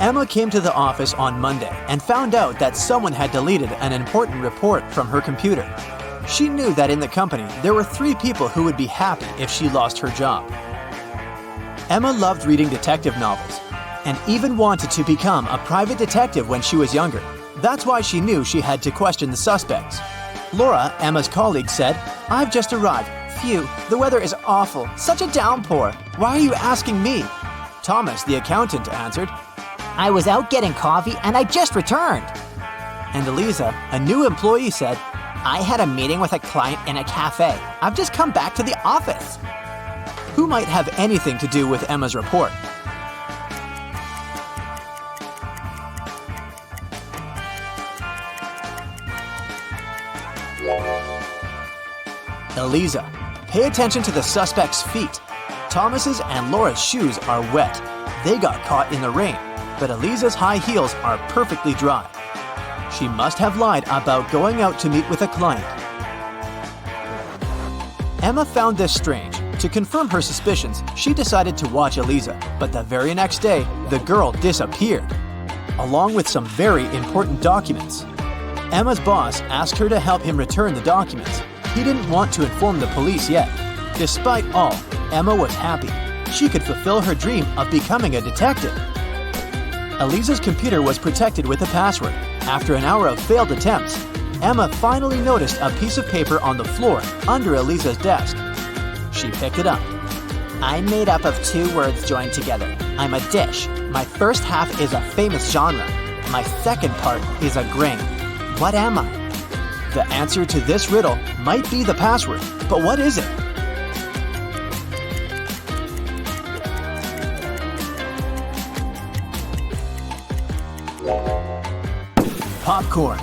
Emma came to the office on Monday and found out that someone had deleted an important report from her computer. She knew that in the company there were 3 people who would be happy if she lost her job. Emma loved reading detective novels and even wanted to become a private detective when she was younger. That's why she knew she had to question the suspects. Laura, Emma's colleague, said, "I've just arrived. Phew, the weather is awful. Such a downpour. Why are you asking me?" Thomas, the accountant, answered, "I was out getting coffee and I just returned." And Eliza, a new employee, said, "I had a meeting with a client in a cafe. I've just come back to the office." Who might have anything to do with Emma's report? Eliza. Pay attention to the suspect's feet. Thomas's and Laura's shoes are wet. They got caught in the rain, but Eliza's high heels are perfectly dry. She must have lied about going out to meet with a client. Emma found this strange. To confirm her suspicions, she decided to watch Eliza, but the very next day, the girl disappeared, along with some very important documents. Emma's boss asked her to help him return the documents. He didn't want to inform the police yet. Despite all, Emma was happy. She could fulfill her dream of becoming a detective. Eliza's computer was protected with a password. After an hour of failed attempts, Emma finally noticed a piece of paper on the floor under Eliza's desk. She picked it up. "I'm made up of 2 words joined together. I'm a dish. My first half is a famous genre. My second part is a grain. What am I?" The answer to this riddle might be the password, but what is it? Popcorn.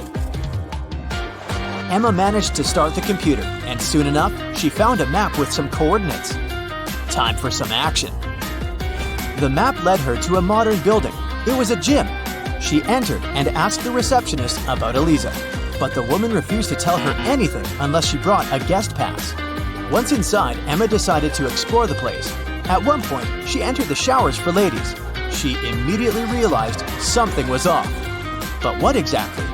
Emma managed to start the computer, and soon enough, she found a map with some coordinates. Time for some action. The map led her to a modern building. It was a gym. She entered and asked the receptionist about Eliza, but the woman refused to tell her anything unless she brought a guest pass. Once inside, Emma decided to explore the place. At one point, she entered the showers for ladies. She immediately realized something was off. But what exactly?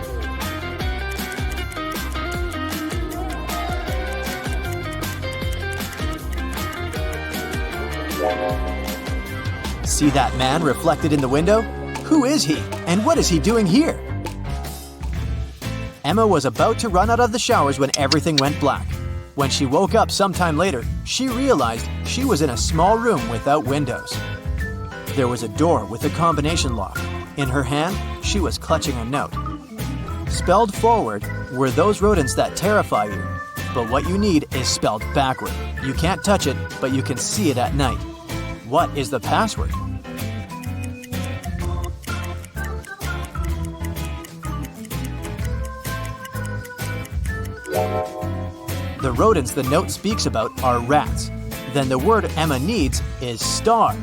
See that man reflected in the window? Who is he, and what is he doing here? Emma was about to run out of the showers when everything went black. When she woke up sometime later, she realized she was in a small room without windows. There was a door with a combination lock. In her hand, she was clutching a note. Spelled forward were those rodents that terrify you. But what you need is spelled backward. You can't touch it, but you can see it at night. What is the password? The rodents the note speaks about are rats. Then the word Emma needs is star.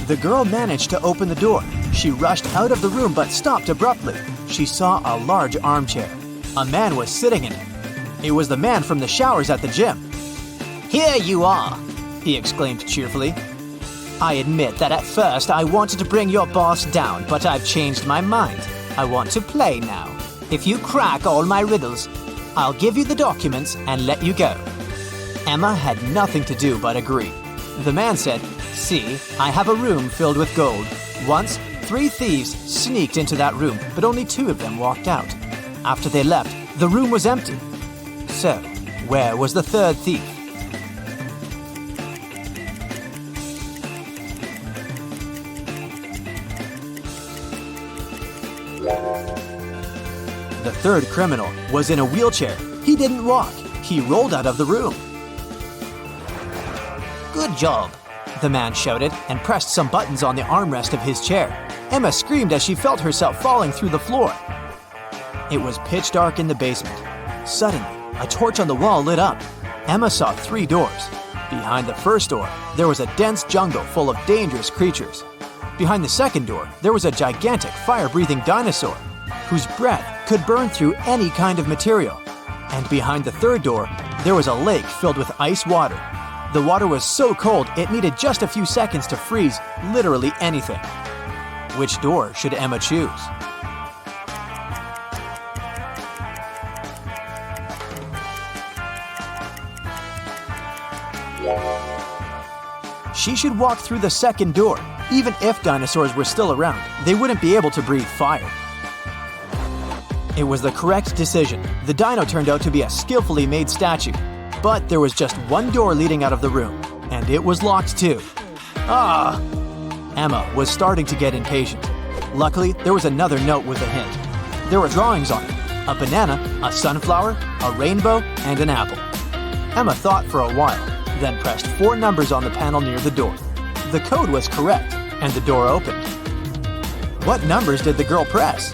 The girl managed to open the door. She rushed out of the room but stopped abruptly. She saw a large armchair. A man was sitting in it. It was the man from the showers at the gym. "Here you are," he exclaimed cheerfully. "I admit that at first I wanted to bring your boss down, but I've changed my mind. I want to play now. If you crack all my riddles, I'll give you the documents and let you go." Emma had nothing to do but agree. The man said, "See, I have a room filled with gold. Once, 3 thieves sneaked into that room, but only 2 of them walked out. After they left, the room was empty. So, where was the 3rd thief?" The 3rd criminal was in a wheelchair. He didn't walk. He rolled out of the room. "Good job," the man shouted and pressed some buttons on the armrest of his chair. Emma screamed as she felt herself falling through the floor. It was pitch dark in the basement. Suddenly, a torch on the wall lit up. Emma saw 3 doors. Behind the first door, there was a dense jungle full of dangerous creatures. Behind the second door, there was a gigantic fire-breathing dinosaur whose breath could burn through any kind of material. And behind the third door, there was a lake filled with ice water. The water was so cold it needed just a few seconds to freeze literally anything. Which door should Emma choose? She should walk through the second door. Even if dinosaurs were still around, they wouldn't be able to breathe fire. It was the correct decision. The dino turned out to be a skillfully made statue. But there was just one door leading out of the room, and it was locked too. Ah! Emma was starting to get impatient. Luckily, there was another note with a hint. There were drawings on it: a banana, a sunflower, a rainbow, and an apple. Emma thought for a while, then pressed 4 numbers on the panel near the door. The code was correct, and the door opened. What numbers did the girl press?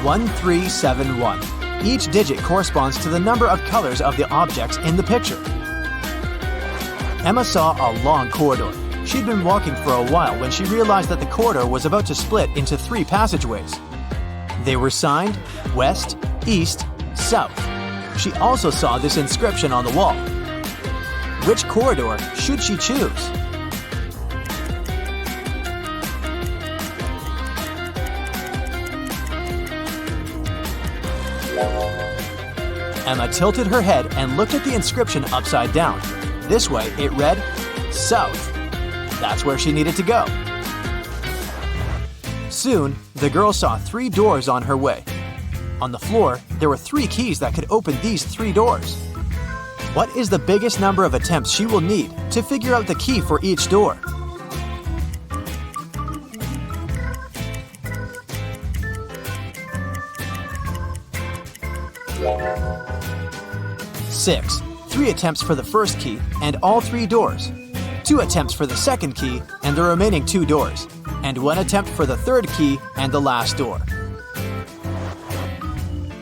One, 3, 7, 1. Each digit corresponds to the number of colors of the objects in the picture. Emma saw a long corridor. She'd been walking for a while when she realized that the corridor was about to split into 3 passageways. They were signed West, East, South. She also saw this inscription on the wall. Which corridor should she choose? Emma tilted her head and looked at the inscription upside down. This way, it read, South. That's where she needed to go. Soon, the girl saw 3 doors on her way. On the floor, there were 3 keys that could open these 3 doors. What is the biggest number of attempts she will need to figure out the key for each door? Six. 3 attempts for the first key and all 3 doors. 2 attempts for the second key and the remaining 2 doors. And 1 attempt for the third key and the last door.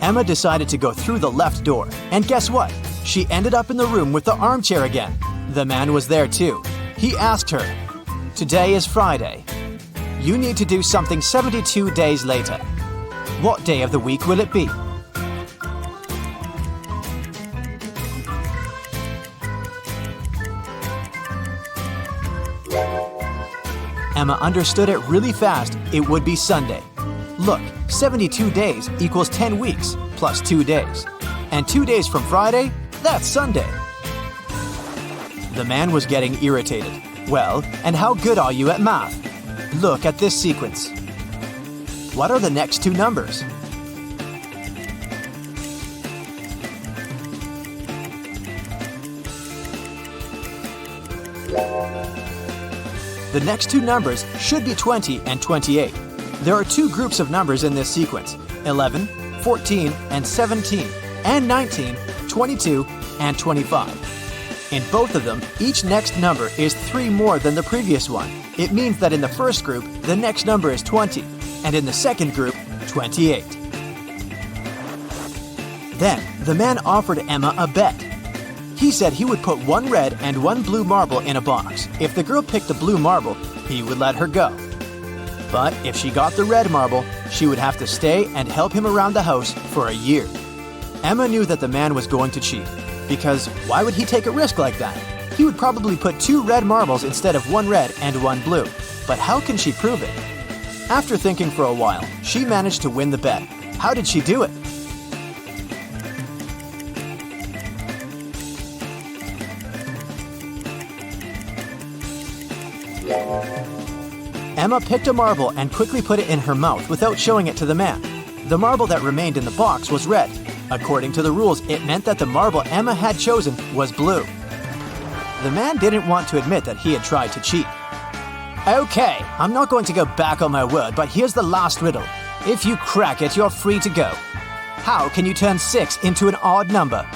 Emma decided to go through the left door. And guess what? She ended up in the room with the armchair again. The man was there too. He asked her, "Today is Friday. You need to do something 72 days later. What day of the week will it be?" Emma understood it really fast. It would be Sunday. Look, 72 days equals 10 weeks plus 2 days. And 2 days from Friday, that's Sunday. The man was getting irritated. "Well, and how good are you at math? Look at this sequence. What are the next 2 numbers?" The next 2 numbers should be 20 and 28. There are 2 groups of numbers in this sequence: 11, 14, and 17, and 19, 22, and 25. In both of them, each next number is 3 more than the previous one. It means that in the first group, the next number is 20, and in the second group, 28. Then, the man offered Emma a bet. He said he would put 1 red and 1 blue marble in a box. If the girl picked the blue marble, he would let her go. But if she got the red marble, she would have to stay and help him around the house for a year. Emma knew that the man was going to cheat, because why would he take a risk like that? He would probably put 2 red marbles instead of 1 red and 1 blue. But how can she prove it? After thinking for a while, she managed to win the bet. How did she do it? Emma picked a marble and quickly put it in her mouth without showing it to the man. The marble that remained in the box was red. According to the rules, it meant that the marble Emma had chosen was blue. The man didn't want to admit that he had tried to cheat. "Okay, I'm not going to go back on my word, but here's the last riddle. If you crack it, you're free to go. How can you turn 6 into an odd number?"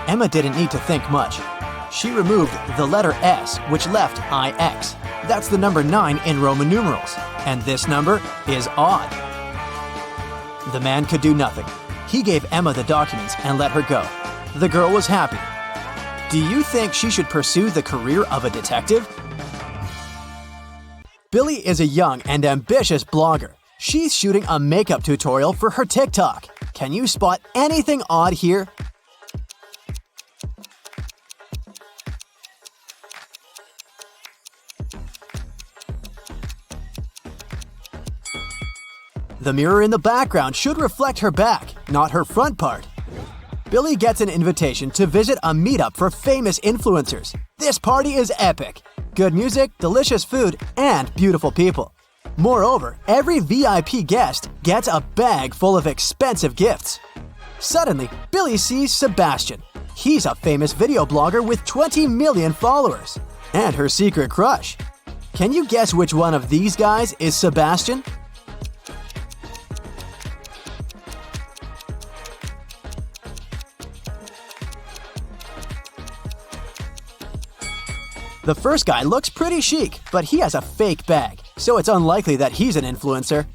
Emma didn't need to think much. She removed the letter S, which left IX. That's the number 9 in Roman numerals, and this number is odd. The man could do nothing. He gave Emma the documents and let her go. The girl was happy. Do you think she should pursue the career of a detective? Billy is a young and ambitious blogger. She's shooting a makeup tutorial for her TikTok. Can you spot anything odd here? The mirror in the background should reflect her back, not her front part. Billy gets an invitation to visit a meetup for famous influencers. This party is epic. Good music, delicious food, and beautiful people. Moreover, every VIP guest gets a bag full of expensive gifts. Suddenly, Billy sees Sebastian. He's a famous video blogger with 20 million followers. And her secret crush. Can you guess which one of these guys is Sebastian? The first guy looks pretty chic, but he has a fake bag, so it's unlikely that he's an influencer.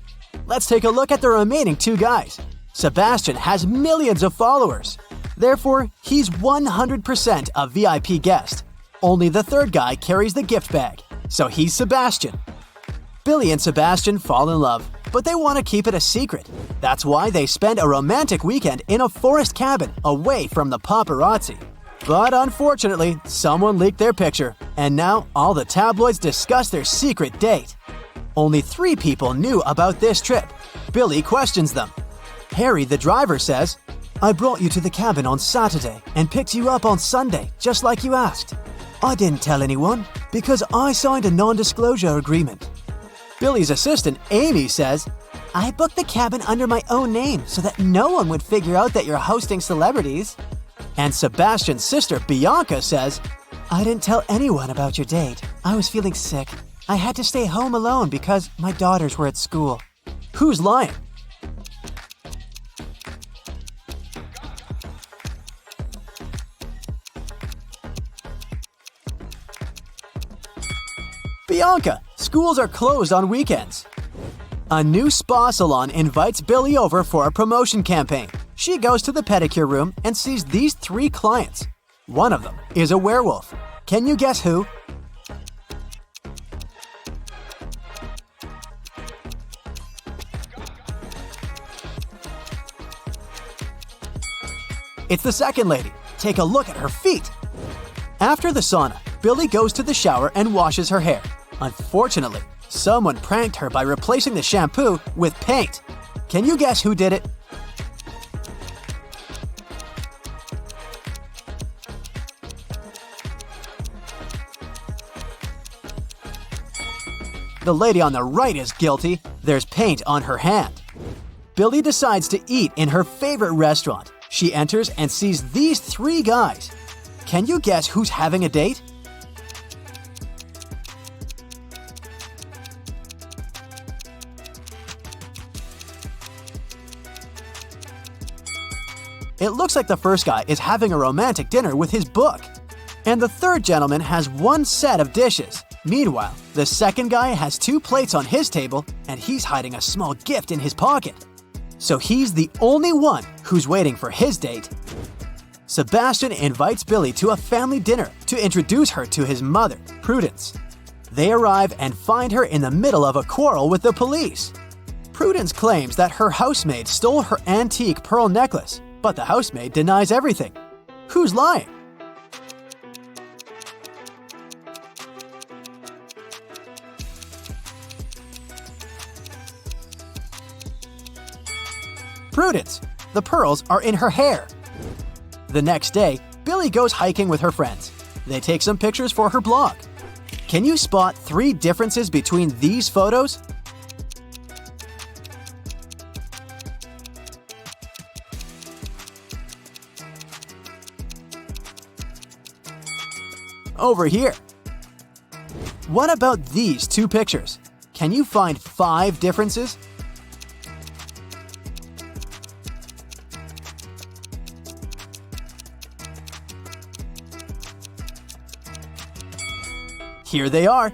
Let's take a look at the remaining two guys. Sebastian has millions of followers. Therefore, he's 100% a VIP guest. Only the third guy carries the gift bag, so he's Sebastian. Billy and Sebastian fall in love, but they want to keep it a secret. That's why they spend a romantic weekend in a forest cabin away from the paparazzi. But unfortunately, someone leaked their picture, and now all the tabloids discuss their secret date. Only 3 people knew about this trip. Billy questions them. Harry, the driver, says, "I brought you to the cabin on Saturday and picked you up on Sunday, just like you asked. I didn't tell anyone because I signed a non-disclosure agreement." Billy's assistant, Amy, says, "I booked the cabin under my own name so that no one would figure out that you're hosting celebrities." And Sebastian's sister, Bianca, says, "I didn't tell anyone about your date. I was feeling sick. I had to stay home alone because my daughters were at school." Who's lying? Bianca, schools are closed on weekends. A new spa salon invites Billy over for a promotion campaign. She goes to the pedicure room and sees these 3 clients. One of them is a werewolf. Can you guess who? It's the second lady. Take a look at her feet. After the sauna, Billy goes to the shower and washes her hair. Unfortunately, someone pranked her by replacing the shampoo with paint. Can you guess who did it? The lady on the right is guilty. There's paint on her hand. Billy decides to eat in her favorite restaurant. She enters and sees these 3 guys. Can you guess who's having a date? It looks like the first guy is having a romantic dinner with his book. And the third gentleman has 1 set of dishes. Meanwhile, the second guy has 2 plates on his table and he's hiding a small gift in his pocket. So he's the only one who's waiting for his date. Sebastian invites Billy to a family dinner to introduce her to his mother, Prudence. They arrive and find her in the middle of a quarrel with the police. Prudence claims that her housemaid stole her antique pearl necklace, but the housemaid denies everything. Who's lying? Prudence. The pearls are in her hair. The next day, Billy goes hiking with her friends. They take some pictures for her blog. Can you spot 3 differences between these photos? Over here. What about these 2 pictures? Can you find 5 differences? Here they are.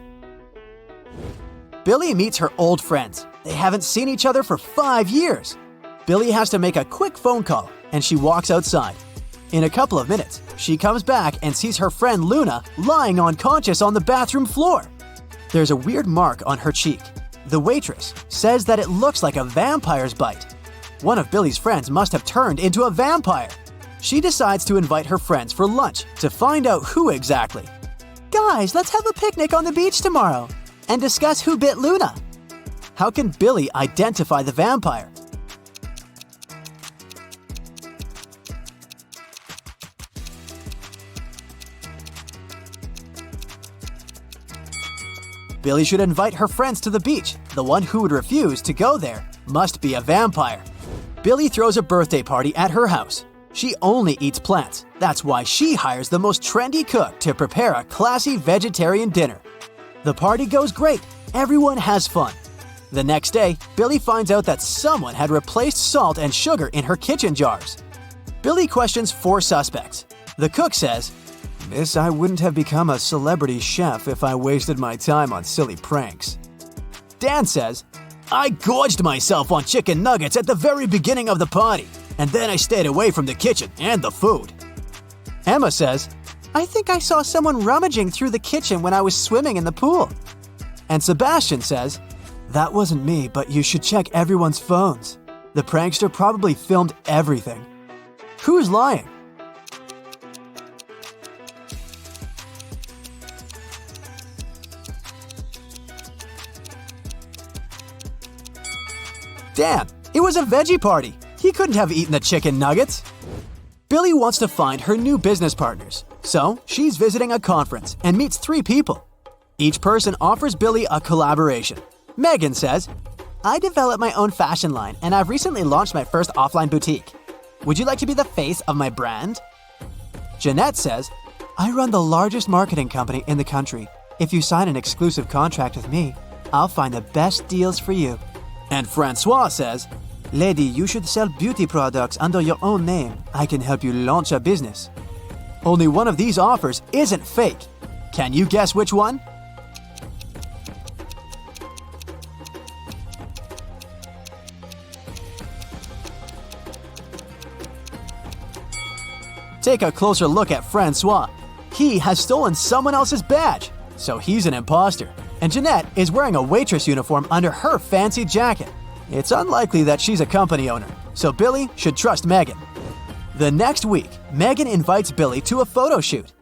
Billy meets her old friends. They haven't seen each other for 5 years. Billy has to make a quick phone call, and she walks outside. In a couple of minutes, she comes back and sees her friend Luna lying unconscious on the bathroom floor. There's a weird mark on her cheek. The waitress says that it looks like a vampire's bite. One of Billy's friends must have turned into a vampire. She decides to invite her friends for lunch to find out who exactly. Guys, let's have a picnic on the beach tomorrow and discuss who bit Luna. How can Billy identify the vampire? Billy should invite her friends to the beach. The one who would refuse to go there must be a vampire. Billy throws a birthday party at her house. She only eats plants. That's why she hires the most trendy cook to prepare a classy vegetarian dinner. The party goes great. Everyone has fun. The next day, Billy finds out that someone had replaced salt and sugar in her kitchen jars. Billy questions 4 suspects. The cook says, "Miss, I wouldn't have become a celebrity chef if I wasted my time on silly pranks." Dan says, "I gorged myself on chicken nuggets at the very beginning of the party, and then I stayed away from the kitchen and the food." Emma says, I think I saw someone rummaging through the kitchen when I was swimming in the pool. and Sebastian says, "That wasn't me, but you should check everyone's phones. The prankster probably filmed everything." Who's lying? Damn, it was a veggie party. He couldn't have eaten the chicken nuggets. Billy wants to find her new business partners, so she's visiting a conference and meets 3 people. Each person offers Billy a collaboration. Megan says, I developed my own fashion line and I've recently launched my first offline boutique. Would you like to be the face of my brand? Jeanette says, "I run the largest marketing company in the country. If you sign an exclusive contract with me, I'll find the best deals for you." And Francois says, "Lady, you should sell beauty products under your own name. I can help you launch a business." Only one of these offers isn't fake. Can you guess which one? Take a closer look at Francois. He has stolen someone else's badge, so he's an imposter. And Jeanette is wearing a waitress uniform under her fancy jacket. It's unlikely that she's a company owner, so Billy should trust Megan. The next week, Megan invites Billy to a photo shoot.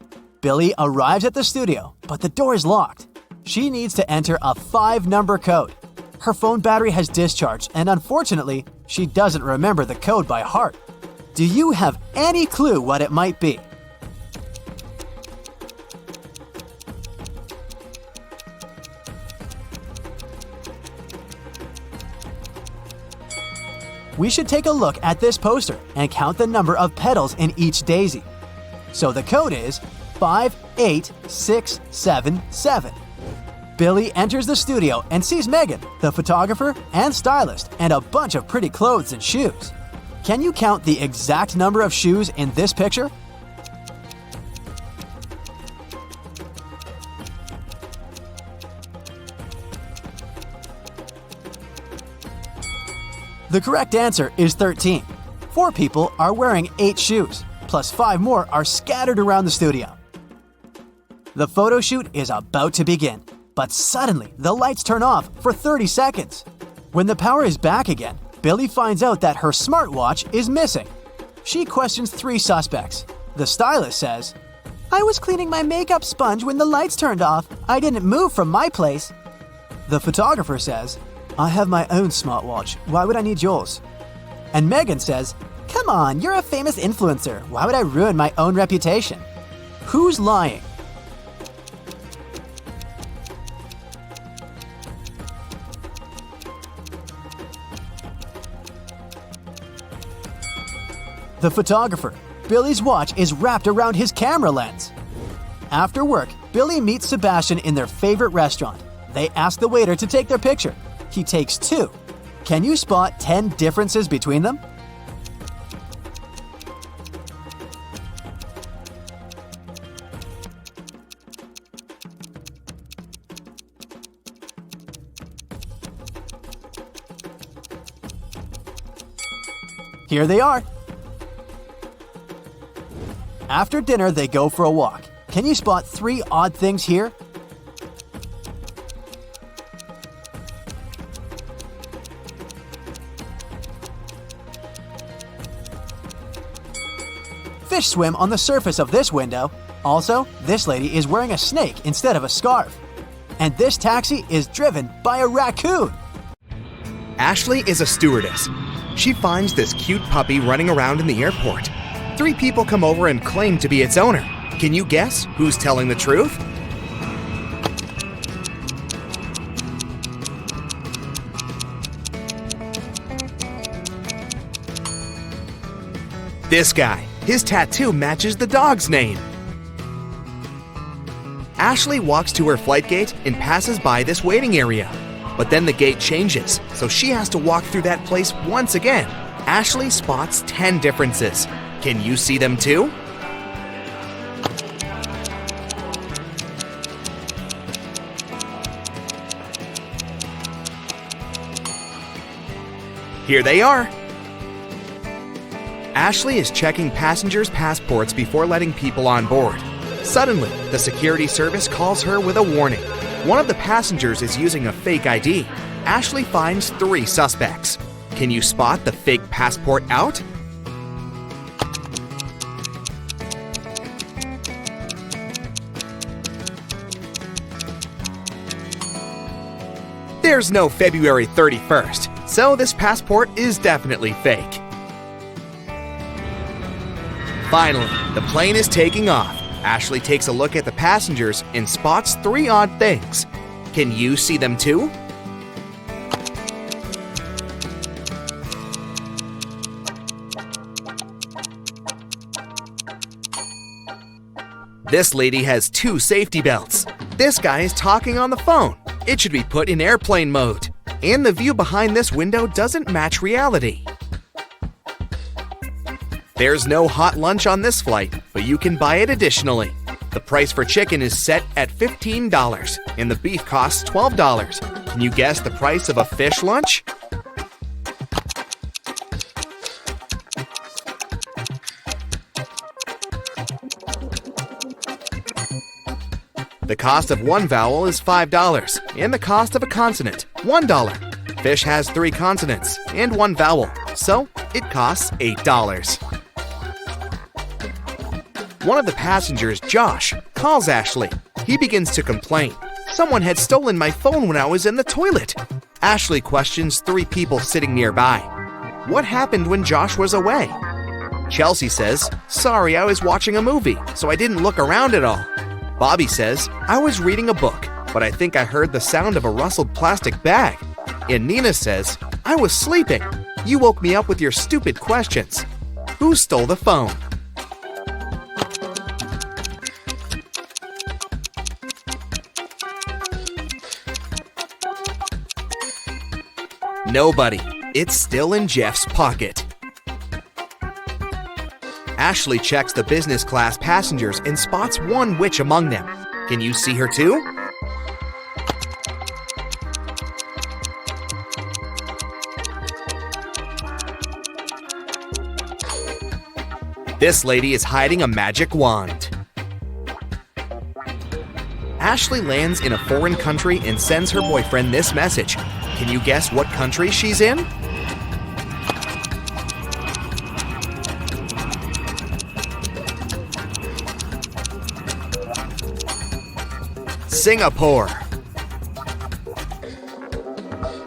Billy arrives at the studio, but the door is locked. She needs to enter a 5-number code. Her phone battery has discharged, and unfortunately, she doesn't remember the code by heart. Do you have any clue what it might be? We should take a look at this poster and count the number of petals in each daisy. So the code is 58677. Billy enters the studio and sees Megan, the photographer and stylist, and a bunch of pretty clothes and shoes. Can you count the exact number of shoes in this picture? The correct answer is 13. 4 people are wearing 8 shoes, plus 5 more are scattered around the studio. The photo shoot is about to begin, but suddenly the lights turn off for 30 seconds. When the power is back again, Billy finds out that her smartwatch is missing. She questions 3 suspects. The stylist says, I was cleaning my makeup sponge when the lights turned off. I didn't move from my place. The photographer says, I have my own smartwatch. Why would I need yours? And Megan says, Come on, you're a famous influencer. Why would I ruin my own reputation? Who's lying? The photographer. Billy's watch is wrapped around his camera lens. After work, Billy meets Sebastian in their favorite restaurant. They ask the waiter to take their picture. He takes 2. Can you spot 10 differences between them? Here they are. After dinner, they go for a walk. Can you spot 3 odd things here? fish swim on the surface of this window. Also, this lady is wearing a snake instead of a scarf. And this taxi is driven by a raccoon. Ashley is a stewardess. She finds this cute puppy running around in the airport. 3 people come over and claim to be its owner. Can you guess who's telling the truth? This guy. His tattoo matches the dog's name. Ashley walks to her flight gate and passes by this waiting area. But then the gate changes, so she has to walk through that place once again. Ashley spots 10 differences. Can you see them too? Here they are. Ashley is checking passengers' passports before letting people on board. Suddenly, the security service calls her with a warning. One of the passengers is using a fake ID. Ashley finds 3 suspects. Can you spot the fake passport out? There's no February 31st, so this passport is definitely fake. Finally, the plane is taking off. Ashley takes a look at the passengers and spots 3 odd things. Can you see them too? This lady has 2 safety belts. This guy is talking on the phone. It should be put in airplane mode. And the view behind this window doesn't match reality. There's no hot lunch on this flight, but you can buy it additionally. The price for chicken is set at $15, and the beef costs $12. Can you guess the price of a fish lunch? The cost of 1 vowel is $5, and the cost of a consonant, $1. Fish has 3 consonants and 1 vowel, so it costs $8. One of the passengers, Josh, calls Ashley. He begins to complain. Someone had stolen my phone when I was in the toilet. Ashley questions 3 people sitting nearby. What happened when Josh was away? Chelsea says, sorry, I was watching a movie, so I didn't look around at all. Bobby says, I was reading a book, but I think I heard the sound of a rustled plastic bag. And Nina says, I was sleeping. You woke me up with your stupid questions. Who stole the phone? Nobody. It's still in Jeff's pocket. Ashley checks the business class passengers and spots 1 witch among them. Can you see her too? This lady is hiding a magic wand. Ashley lands in a foreign country and sends her boyfriend this message. Can you guess what country she's in? Singapore.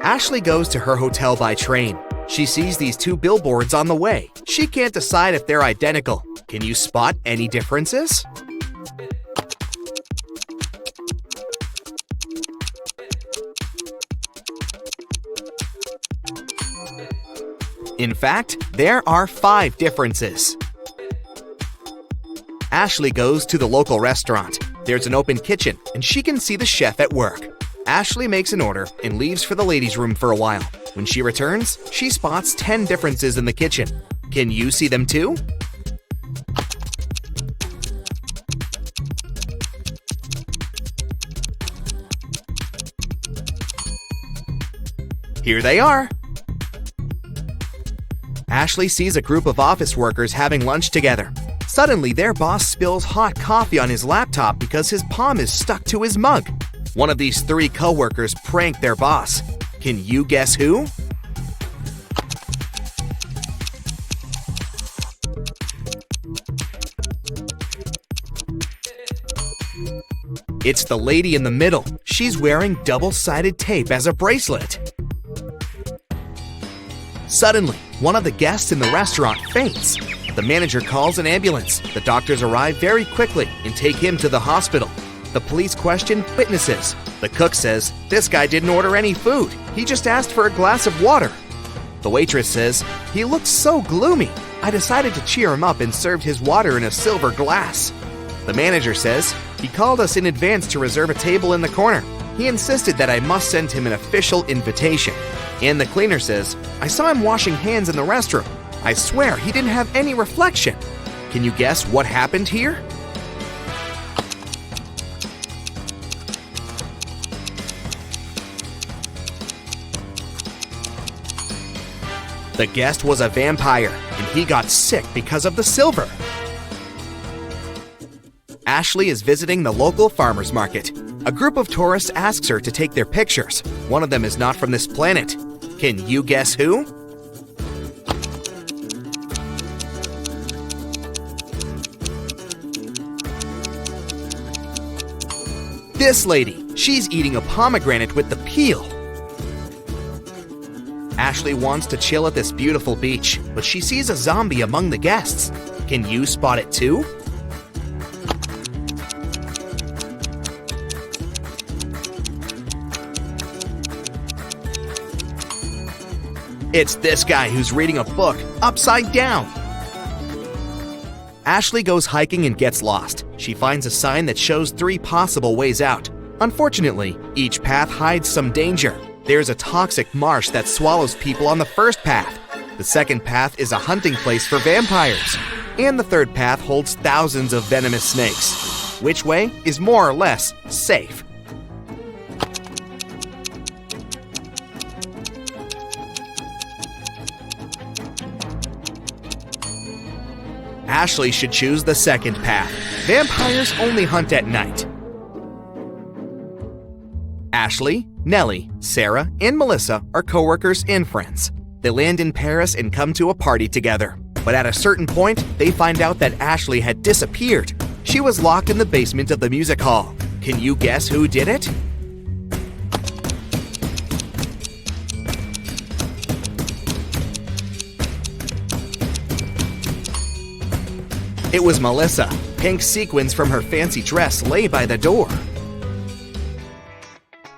Ashley goes to her hotel by train. She sees these 2 billboards on the way. She can't decide if they're identical. Can you spot any differences? In fact, there are 5 differences. Ashley goes to the local restaurant. There's an open kitchen, and she can see the chef at work. Ashley makes an order and leaves for the ladies' room for a while. When she returns, she spots 10 differences in the kitchen. Can you see them too? Here they are. Ashley sees a group of office workers having lunch together. Suddenly, their boss spills hot coffee on his laptop because his palm is stuck to his mug. One of these 3 co-workers prank their boss. Can you guess who? It's the lady in the middle. She's wearing double-sided tape as a bracelet. Suddenly, one of the guests in the restaurant faints. The manager calls an ambulance. The doctors arrive very quickly and take him to the hospital. The police question witnesses. The cook says, "This guy didn't order any food. He just asked for a glass of water." The waitress says, "He looked so gloomy. I decided to cheer him up and served his water in a silver glass." The manager says, "He called us in advance to reserve a table in the corner. He insisted that I must send him an official invitation." And the cleaner says, "I saw him washing hands in the restroom. I swear he didn't have any reflection." Can you guess what happened here? The guest was a vampire, and he got sick because of the silver. Ashley is visiting the local farmer's market. A group of tourists asks her to take their pictures. One of them is not from this planet. Can you guess who? This lady. She's eating a pomegranate with the peel. Ashley wants to chill at this beautiful beach, but she sees a zombie among the guests. Can you spot it too? It's this guy who's reading a book upside down. Ashley goes hiking and gets lost. She finds a sign that shows 3 possible ways out. Unfortunately, each path hides some danger. There's a toxic marsh that swallows people on the first path. The second path is a hunting place for vampires. And the third path holds thousands of venomous snakes. Which way is more or less safe? Ashley should choose the second path. Vampires only hunt at night. Ashley, Nellie, Sarah, and Melissa are co-workers and friends. They land in Paris and come to a party together. But at a certain point, they find out that Ashley had disappeared. She was locked in the basement of the music hall. Can you guess who did it? It was Melissa. Pink sequins from her fancy dress lay by the door.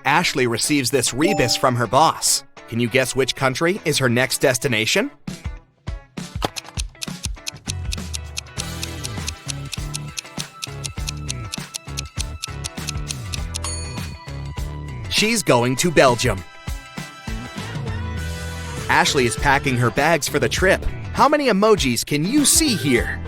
Ashley receives this rebus from her boss. Can you guess which country is her next destination? She's going to Belgium. Ashley is packing her bags for the trip. How many emojis can you see here?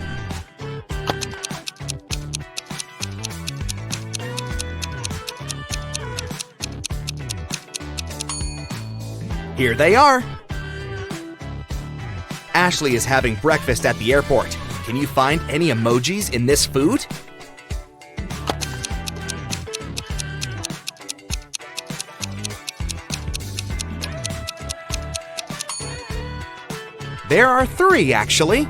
Here they are. Ashley is having breakfast at the airport. Can you find any emojis in this food? There are 3, actually.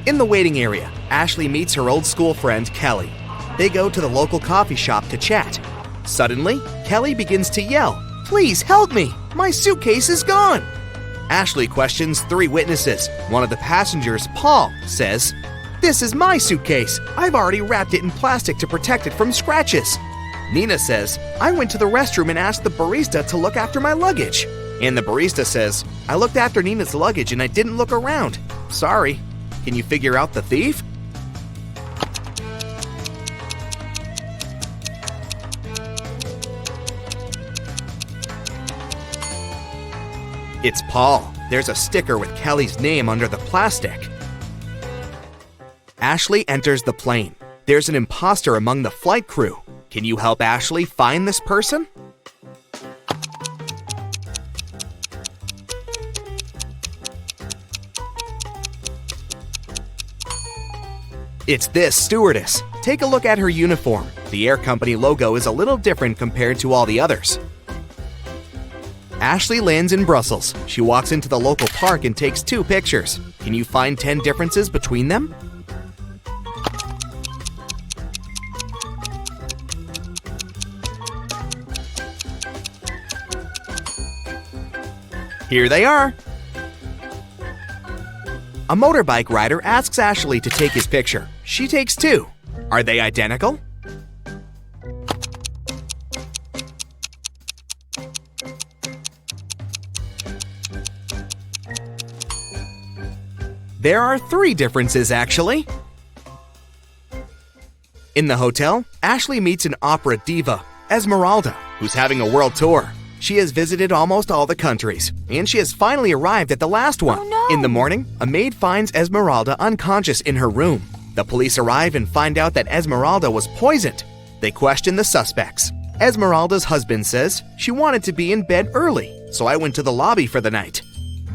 In the waiting area, Ashley meets her old school friend, Kelly. They go to the local coffee shop to chat. Suddenly, Kelly begins to yell, "Please help me! My suitcase is gone!" Ashley questions 3 witnesses. One of the passengers, Paul, says, "This is my suitcase. I've already wrapped it in plastic to protect it from scratches." Nina says, "I went to the restroom and asked the barista to look after my luggage." And the barista says, "I looked after Nina's luggage and I didn't look around. Sorry." Can you figure out the thief? It's Paul. There's a sticker with Kelly's name under the plastic. Ashley enters the plane. There's an imposter among the flight crew. Can you help Ashley find this person? It's this stewardess. Take a look at her uniform. The air company logo is a little different compared to all the others. Ashley lands in Brussels. She walks into the local park and takes 2 pictures. Can you find 10 differences between them? Here they are. A motorbike rider asks Ashley to take his picture. She takes two. Are they identical? There are three differences, actually. In the hotel, Ashley meets an opera diva, Esmeralda, who's having a world tour. She has visited almost all the countries, and she has finally arrived at the last one. Oh, no. In the morning, a maid finds Esmeralda unconscious in her room. The police arrive and find out that Esmeralda was poisoned. They question the suspects. Esmeralda's husband says she wanted to be in bed early, so I went to the lobby for the night.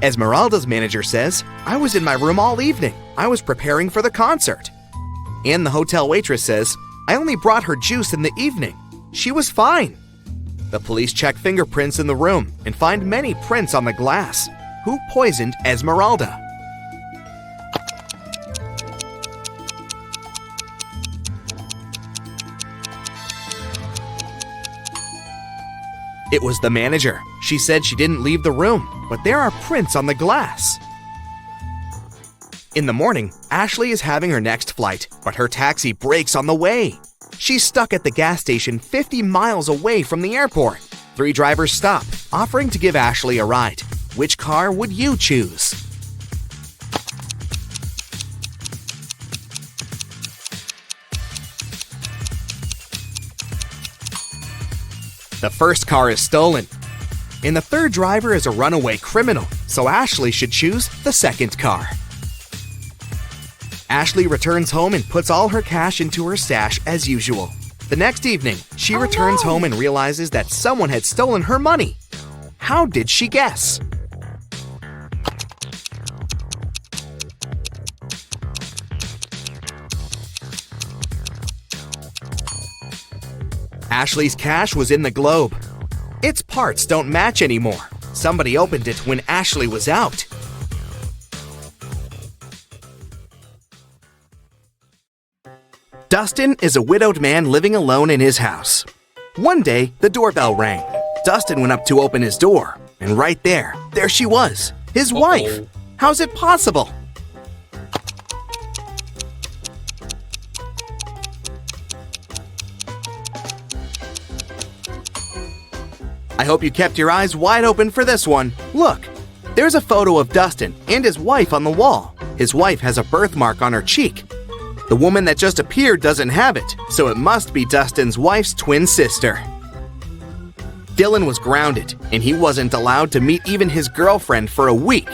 Esmeralda's manager says, I was in my room all evening. I was preparing for the concert. And the hotel waitress says, I only brought her juice in the evening. She was fine. The police check fingerprints in the room and find many prints on the glass. Who poisoned Esmeralda? It was the manager. She said she didn't leave the room, but there are prints on the glass. In the morning, Ashley is having her next flight, but her taxi breaks on the way. She's stuck at the gas station 50 miles away from the airport. 3 drivers stop, offering to give Ashley a ride. Which car would you choose? The first car is stolen. And the third driver is a runaway criminal, so Ashley should choose the second car. Ashley returns home and puts all her cash into her stash as usual. The next evening, she returns home and realizes that someone had stolen her money. How did she guess? Ashley's cash was in the globe. Its parts don't match anymore. Somebody opened it when Ashley was out. Dustin is a widowed man living alone in his house. One day, the doorbell rang. Dustin went up to open his door, and right there she was, his wife. How's it possible? I hope you kept your eyes wide open for this one. Look, there's a photo of Dustin and his wife on the wall. His wife has a birthmark on her cheek. The woman that just appeared doesn't have it, so it must be Dustin's wife's twin sister. Dylan was grounded, and he wasn't allowed to meet even his girlfriend for a week.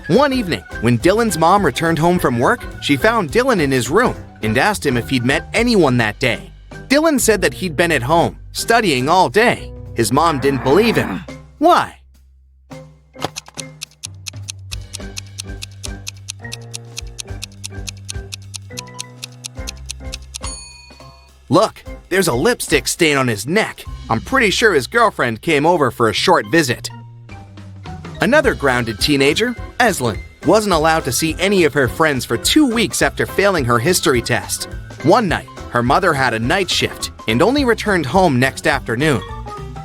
One evening, when Dylan's mom returned home from work, she found Dylan in his room and asked him if he'd met anyone that day. Dylan said that he'd been at home, studying all day. His mom didn't believe him. Why? Look, there's a lipstick stain on his neck. I'm pretty sure his girlfriend came over for a short visit. Another grounded teenager, Eslyn, wasn't allowed to see any of her friends for 2 weeks after failing her history test. One night, her mother had a night shift and only returned home next afternoon.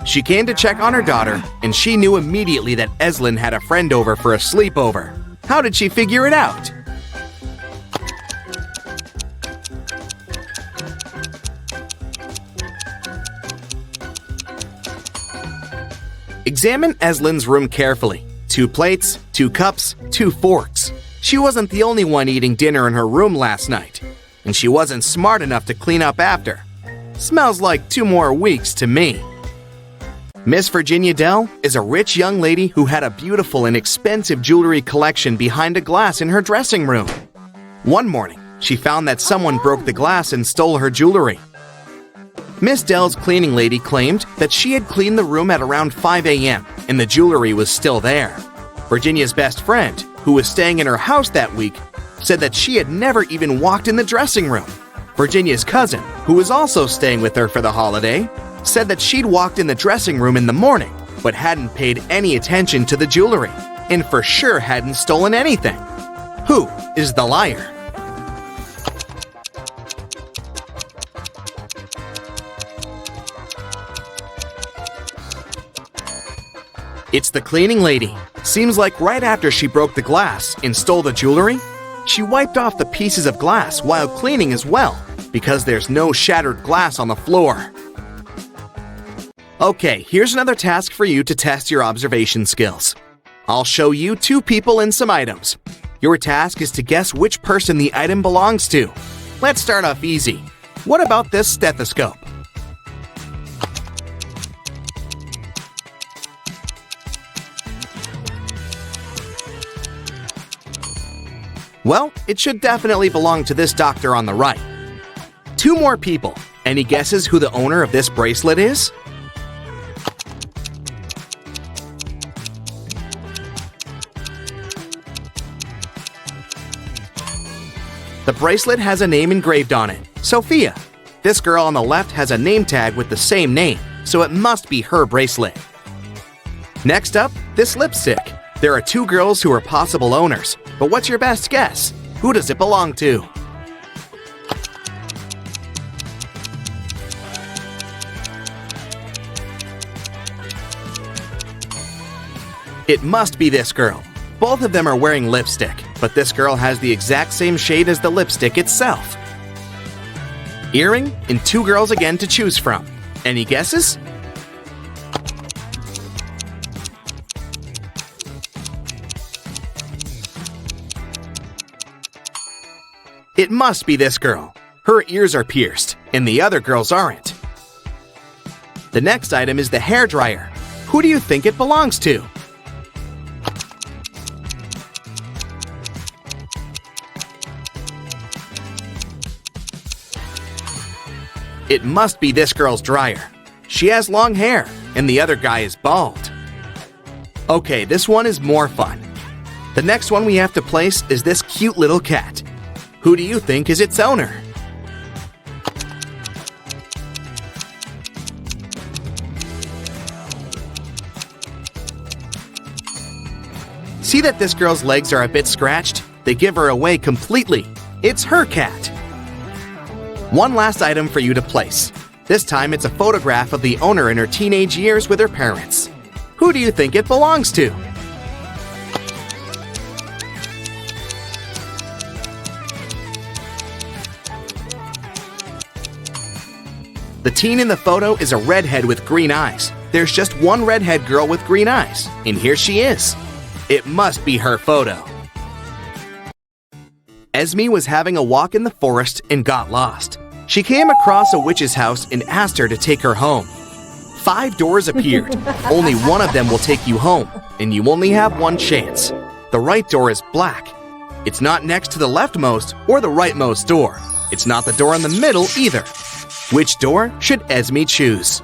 She came to check on her daughter, and she knew immediately that Eslyn had a friend over for a sleepover. How did she figure it out? Examine Eslyn's room carefully. 2 plates, 2 cups, 2 forks. She wasn't the only one eating dinner in her room last night, and she wasn't smart enough to clean up after. Smells like 2 more weeks to me. Miss Virginia Dell is a rich young lady who had a beautiful and expensive jewelry collection behind a glass in her dressing room. One morning, she found that someone broke the glass and stole her jewelry. Miss Dell's cleaning lady claimed that she had cleaned the room at around 5 a.m. and the jewelry was still there. Virginia's best friend, who was staying in her house that week, said that she had never even walked in the dressing room. Virginia's cousin, who was also staying with her for the holiday, said that she'd walked in the dressing room in the morning, but hadn't paid any attention to the jewelry, and for sure hadn't stolen anything. Who is the liar? It's the cleaning lady. Seems like right after she broke the glass and stole the jewelry, she wiped off the pieces of glass while cleaning as well, because there's no shattered glass on the floor. Okay, here's another task for you to test your observation skills. I'll show you two people and some items. Your task is to guess which person the item belongs to. Let's start off easy. What about this stethoscope? Well, it should definitely belong to this doctor on the right. Two more people. Any guesses who the owner of this bracelet is? The bracelet has a name engraved on it, Sophia. This girl on the left has a name tag with the same name, so it must be her bracelet. Next up, this lipstick. There are two girls who are possible owners, but what's your best guess? Who does it belong to? It must be this girl. Both of them are wearing lipstick, but this girl has the exact same shade as the lipstick itself. Earring and two girls again to choose from. Any guesses? It must be this girl. Her ears are pierced, and the other girls aren't. The next item is the hairdryer. Who do you think it belongs to? It must be this girl's dryer. She has long hair, and the other guy is bald. Okay, this one is more fun. The next one we have to place is this cute little cat. Who do you think is its owner? See that this girl's legs are a bit scratched? They give her away completely. It's her cat. One last item for you to place. This time it's a photograph of the owner in her teenage years with her parents. Who do you think it belongs to? The teen in the photo is a redhead with green eyes. There's just one redhead girl with green eyes, and here she is. It must be her photo. Esme was having a walk in the forest and got lost. She came across a witch's house and asked her to take her home. 5 doors appeared. Only one of them will take you home, and you only have one chance. The right door is black. It's not next to the leftmost or the rightmost door. It's not the door in the middle either. Which door should Esme choose?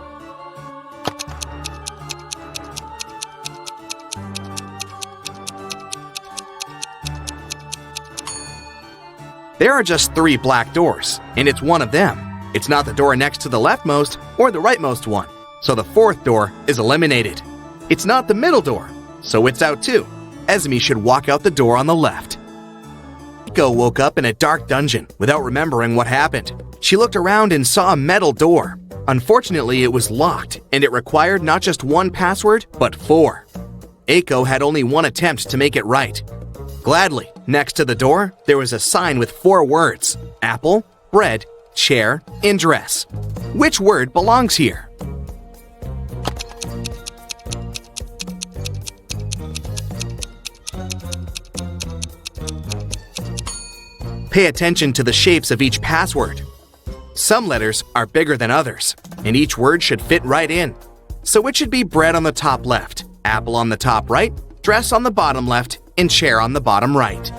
There are just 3 black doors, and it's one of them. It's not the door next to the leftmost or the rightmost one, so the 4th door is eliminated. It's not the middle door, so it's out too. Esme should walk out the door on the left. Eiko woke up in a dark dungeon without remembering what happened. She looked around and saw a metal door. Unfortunately, it was locked, and it required not just 1 password, but 4. Eiko had only 1 attempt to make it right. Gladly, next to the door, there was a sign with 4 words: apple, bread, chair, and dress. Which word belongs here? Pay attention to the shapes of each password. Some letters are bigger than others, and each word should fit right in. So it should be bread on the top left, apple on the top right, dress on the bottom left, and chair on the bottom right.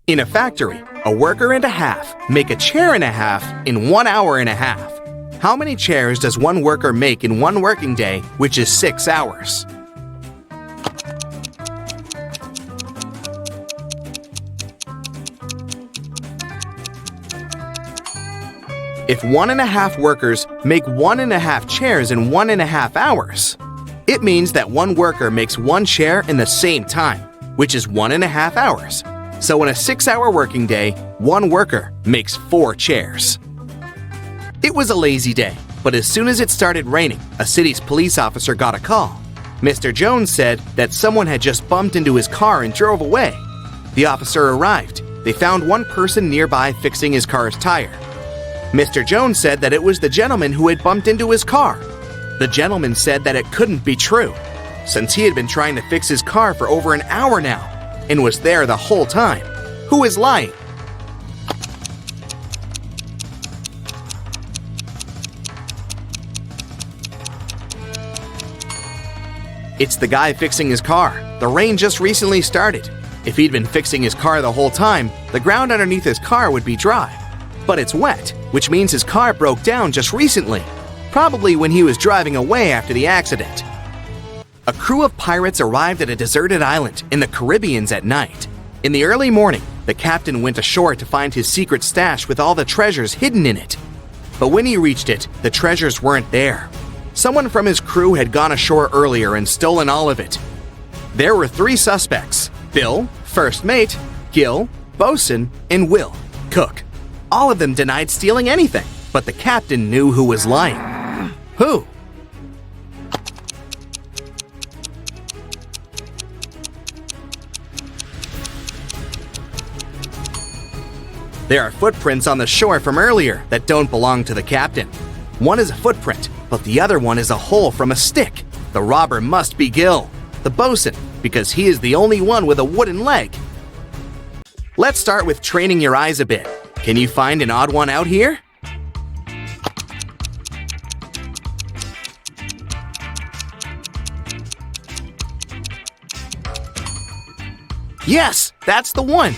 In a factory, a worker and a half make a chair and a half in 1 hour and a half. How many chairs does one worker make in 1 working day, which is 6 hours? If 1.5 workers make 1.5 chairs in 1.5 hours, it means that one worker makes 1 chair in the same time, which is 1.5 hours. So in a 6-hour working day, one worker makes 4 chairs. It was a lazy day, but as soon as it started raining, a city's police officer got a call. Mr. Jones said that someone had just bumped into his car and drove away. The officer arrived. They found one person nearby fixing his car's tire. Mr. Jones said that it was the gentleman who had bumped into his car. The gentleman said that it couldn't be true, since he had been trying to fix his car for over an hour now and was there the whole time. Who is lying? It's the guy fixing his car. The rain just recently started. If he'd been fixing his car the whole time, the ground underneath his car would be dry. But it's wet, which means his car broke down just recently, probably when he was driving away after the accident. A crew of pirates arrived at a deserted island in the Caribbean at night. In the early morning, the captain went ashore to find his secret stash with all the treasures hidden in it. But when he reached it, the treasures weren't there. Someone from his crew had gone ashore earlier and stolen all of it. There were 3 suspects: Bill, first mate, Gil, bosun, and Will, cook. All of them denied stealing anything, but the captain knew who was lying. Who? There are footprints on the shore from earlier that don't belong to the captain. One is a footprint, but the other one is a hole from a stick. The robber must be Gil, the bosun, because he is the only one with a wooden leg. Let's start with training your eyes a bit. Can you find an odd one out here? Yes, that's the one.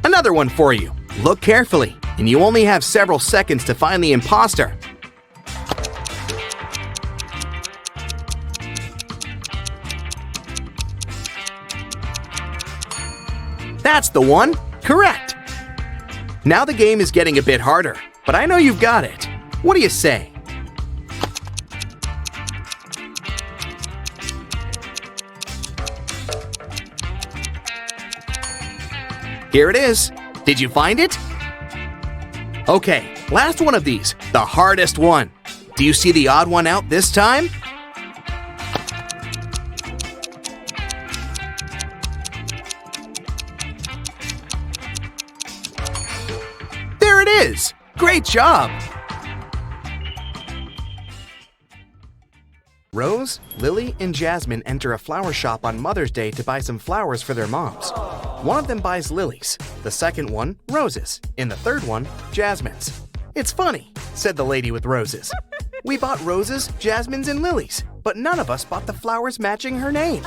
Another one for you. Look carefully, and you only have several seconds to find the imposter. That's the one. Correct. Now the game is getting a bit harder, but I know you've got it. What do you say? Here it is. Did you find it? Okay, last one of these, the hardest one. Do you see the odd one out this time? There it is! Great job! Rose, Lily, and Jasmine enter a flower shop on Mother's Day to buy some flowers for their moms. One of them buys lilies, the second one, roses, and the third one, jasmines. It's funny, said the lady with roses. We bought roses, jasmines, and lilies, but none of us bought the flowers matching her name.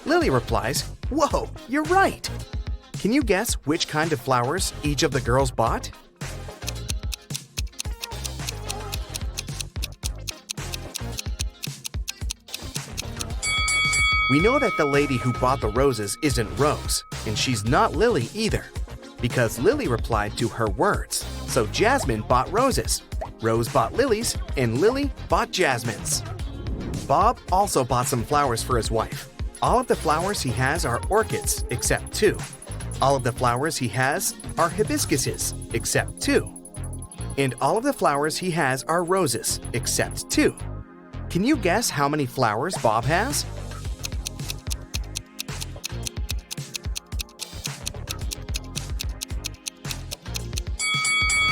Lily replies, "Whoa, you're right." Can you guess which kind of flowers each of the girls bought? We know that the lady who bought the roses isn't Rose, and she's not Lily either, because Lily replied to her words. So Jasmine bought roses, Rose bought lilies, and Lily bought jasmines. Bob also bought some flowers for his wife. All of the flowers he has are orchids, except 2. All of the flowers he has are hibiscuses, except 2. And all of the flowers he has are roses, except 2. Can you guess how many flowers Bob has?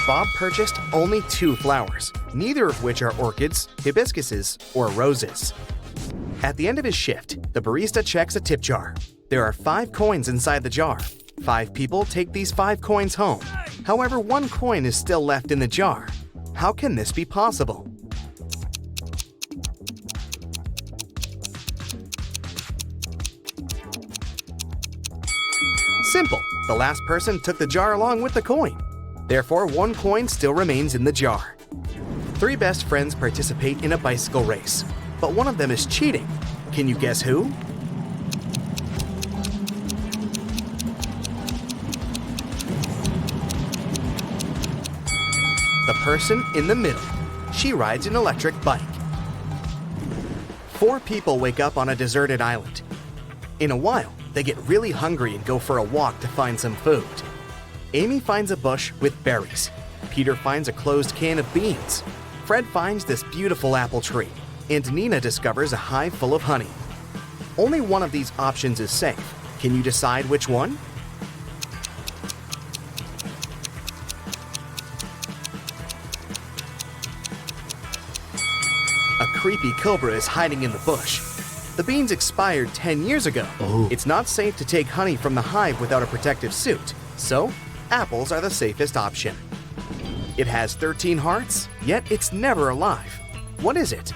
Bob purchased only 2 flowers, neither of which are orchids, hibiscuses, or roses. At the end of his shift, the barista checks a tip jar. There are 5 coins inside the jar. 5 people take these 5 coins home. However, 1 coin is still left in the jar. How can this be possible? Simple. The last person took the jar along with the coin. Therefore, 1 coin still remains in the jar. 3 best friends participate in a bicycle race, but one of them is cheating. Can you guess who? The person in the middle. She rides an electric bike. 4 people wake up on a deserted island. In a while, they get really hungry and go for a walk to find some food. Amy finds a bush with berries. Peter finds a closed can of beans. Fred finds this beautiful apple tree. and Nina discovers a hive full of honey. Only one of these options is safe. Can you decide which one? A creepy cobra is hiding in the bush. The beans expired 10 years ago. It's not safe to take honey from the hive without a protective suit, so apples are the safest option. It has 13 hearts, yet it's never alive. What is it?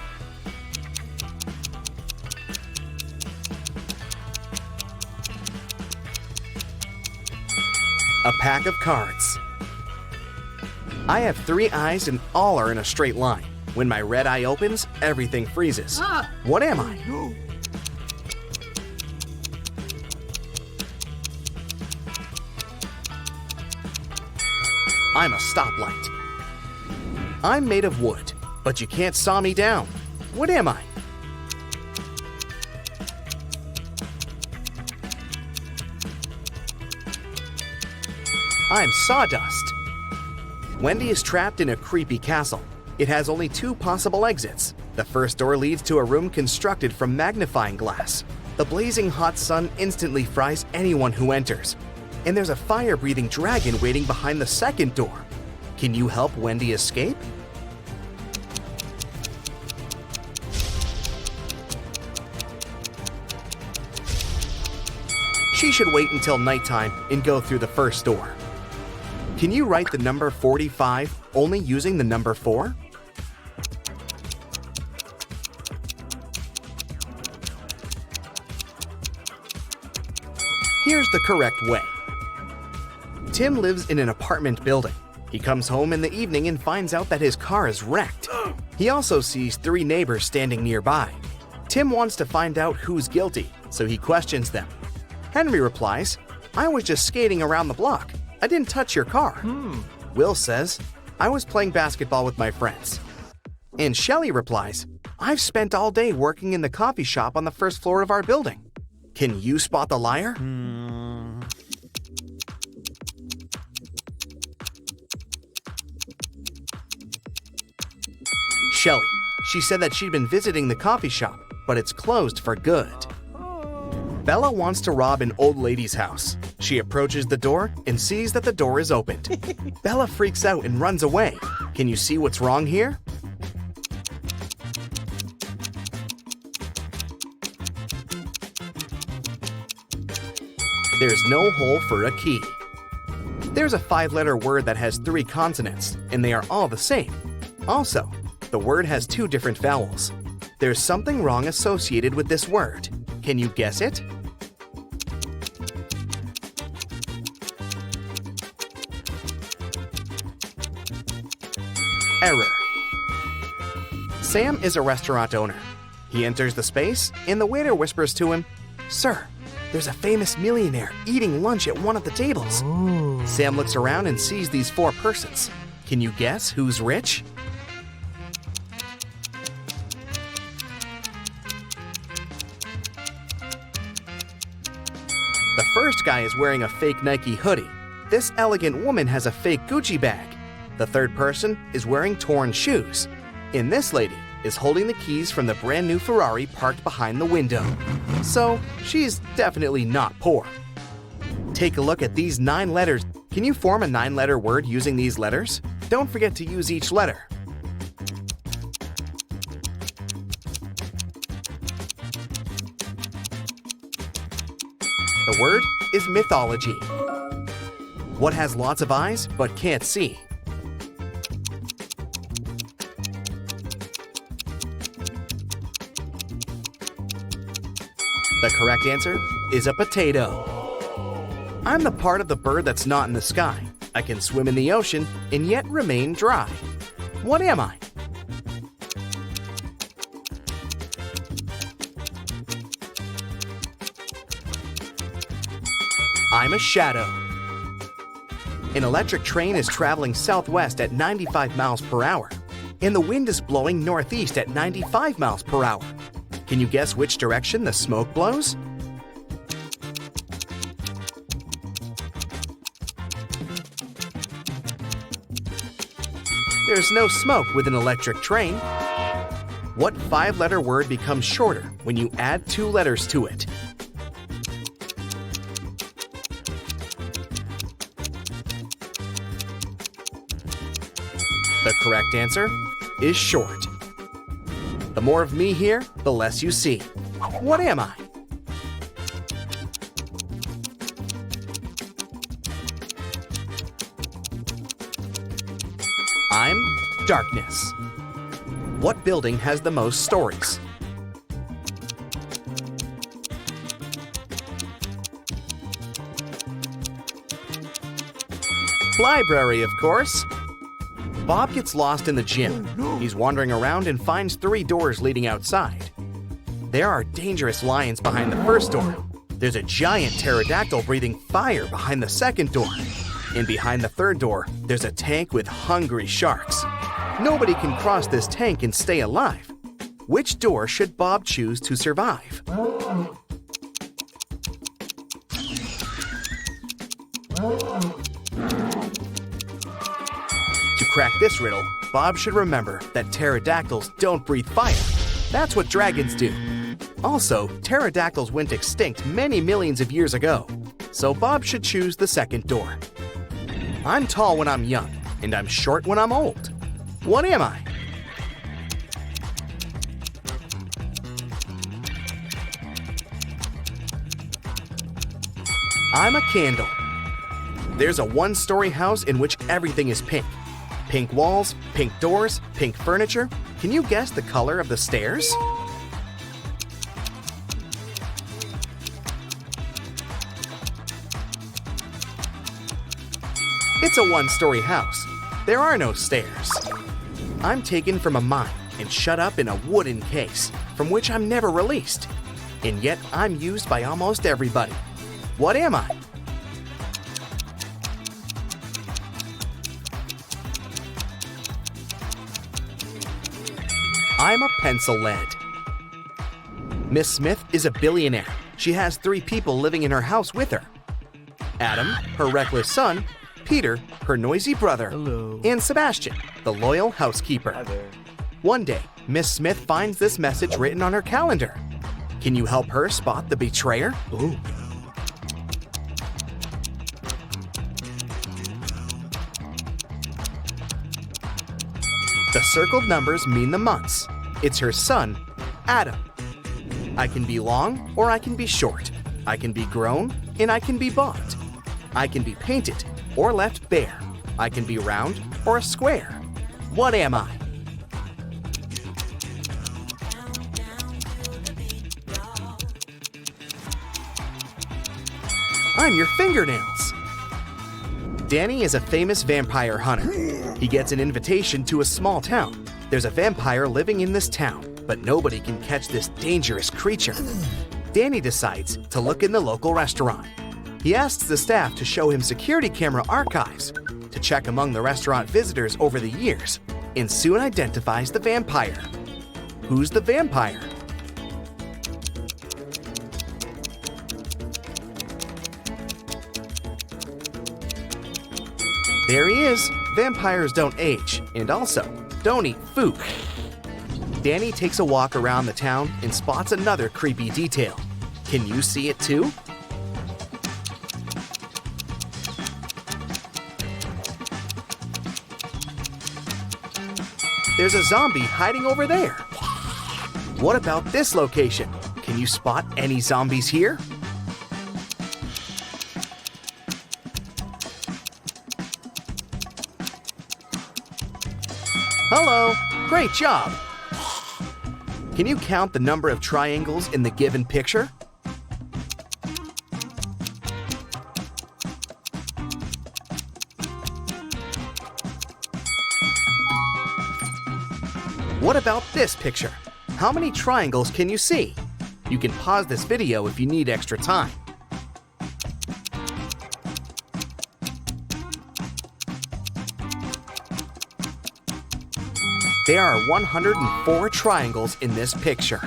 A pack of cards. I have 3 eyes and all are in a straight line. When my red eye opens, everything freezes. What am I? I'm a stoplight. I'm made of wood, but you can't saw me down. What am I? I'm sawdust. Wendy is trapped in a creepy castle. It has only 2 possible exits. The first door leads to a room constructed from magnifying glass. The blazing hot sun instantly fries anyone who enters. And there's a fire-breathing dragon waiting behind the second door. Can you help Wendy escape? She should wait until nighttime and go through the first door. Can you write the number 45 only using the number 4? Here's the correct way. Tim lives in an apartment building. He comes home in the evening and finds out that his car is wrecked. He also sees 3 neighbors standing nearby. Tim wants to find out who's guilty, so he questions them. Henry replies, "I was just skating around the block. I didn't touch your car." Will says, "I was playing basketball with my friends." And Shelley replies, "I've spent all day working in the coffee shop on the first floor of our building." Can you spot the liar? Shelley. She said that she'd been visiting the coffee shop, but it's closed for good. Bella wants to rob an old lady's house. She approaches the door and sees that the door is opened. Bella freaks out and runs away. Can you see what's wrong here? There's no hole for a key. There's a 5-letter word that has 3 consonants, and they are all the same. Also, the word has 2 different vowels. There's something wrong associated with this word. Can you guess it? Error. Sam is a restaurant owner. He enters the space, and the waiter whispers to him, "Sir, there's a famous millionaire eating lunch at one of the tables." Sam looks around and sees these 4 persons. Can you guess who's rich? The first guy is wearing a fake Nike hoodie. This elegant woman has a fake Gucci bag. The third person is wearing torn shoes. And this lady is holding the keys from the brand new Ferrari parked behind the window. So, she's definitely not poor. Take a look at these 9 letters. Can you form a 9-letter word using these letters? Don't forget to use each letter. The word is mythology. What has lots of eyes but can't see? The correct answer is a potato. I'm the part of the bird that's not in the sky. I can swim in the ocean and yet remain dry. What am I? I'm a shadow. An electric train is traveling southwest at 95 miles per hour, and the wind is blowing northeast at 95 miles per hour. Can you guess which direction the smoke blows? There's no smoke with an electric train. What 5-letter word becomes shorter when you add 2 letters to it? The correct answer is short. The more of me here, the less you see. What am I? I'm darkness. What building has the most stories? Library, of course. Bob gets lost in the gym. He's wandering around and finds 3 doors leading outside. There are dangerous lions behind the first door. There's a giant pterodactyl breathing fire behind the second door. And behind the third door, there's a tank with hungry sharks. Nobody can cross this tank and stay alive. Which door should Bob choose to survive? To crack this riddle, Bob should remember that pterodactyls don't breathe fire. That's what dragons do. Also, pterodactyls went extinct many millions of years ago, so Bob should choose the second door. I'm tall when I'm young, and I'm short when I'm old. What am I? I'm a candle. There's a 1-story house in which everything is pink. Pink walls, pink doors, pink furniture. Can you guess the color of the stairs? It's a 1-story house. There are no stairs. I'm taken from a mine and shut up in a wooden case from which I'm never released. And yet I'm used by almost everybody. What am I? I'm a pencil lead. Miss Smith is a billionaire. She has 3 people living in her house with her. Adam, her reckless son, Peter, her noisy brother, and Sebastian, the loyal housekeeper. One day, Miss Smith finds this message written on her calendar. Can you help her spot the betrayer? Ooh. The circled numbers mean the months. It's her son, Adam. I can be long or I can be short. I can be grown and I can be bought. I can be painted or left bare. I can be round or a square. What am I? I'm your fingernails. Danny is a famous vampire hunter. He gets an invitation to a small town. There's a vampire living in this town, but nobody can catch this dangerous creature. Danny decides to look in the local restaurant. He asks the staff to show him security camera archives to check among the restaurant visitors over the years, and soon identifies the vampire. Who's the vampire? There he is. Vampires don't age, and also don't eat food. Danny takes a walk around the town and spots another creepy detail. Can you see it too? There's a zombie hiding over there. What about this location? Can you spot any zombies here? Hello, great job. Can you count the number of triangles in the given picture? What about this picture? How many triangles can you see? You can pause this video if you need extra time. There are 104 triangles in this picture.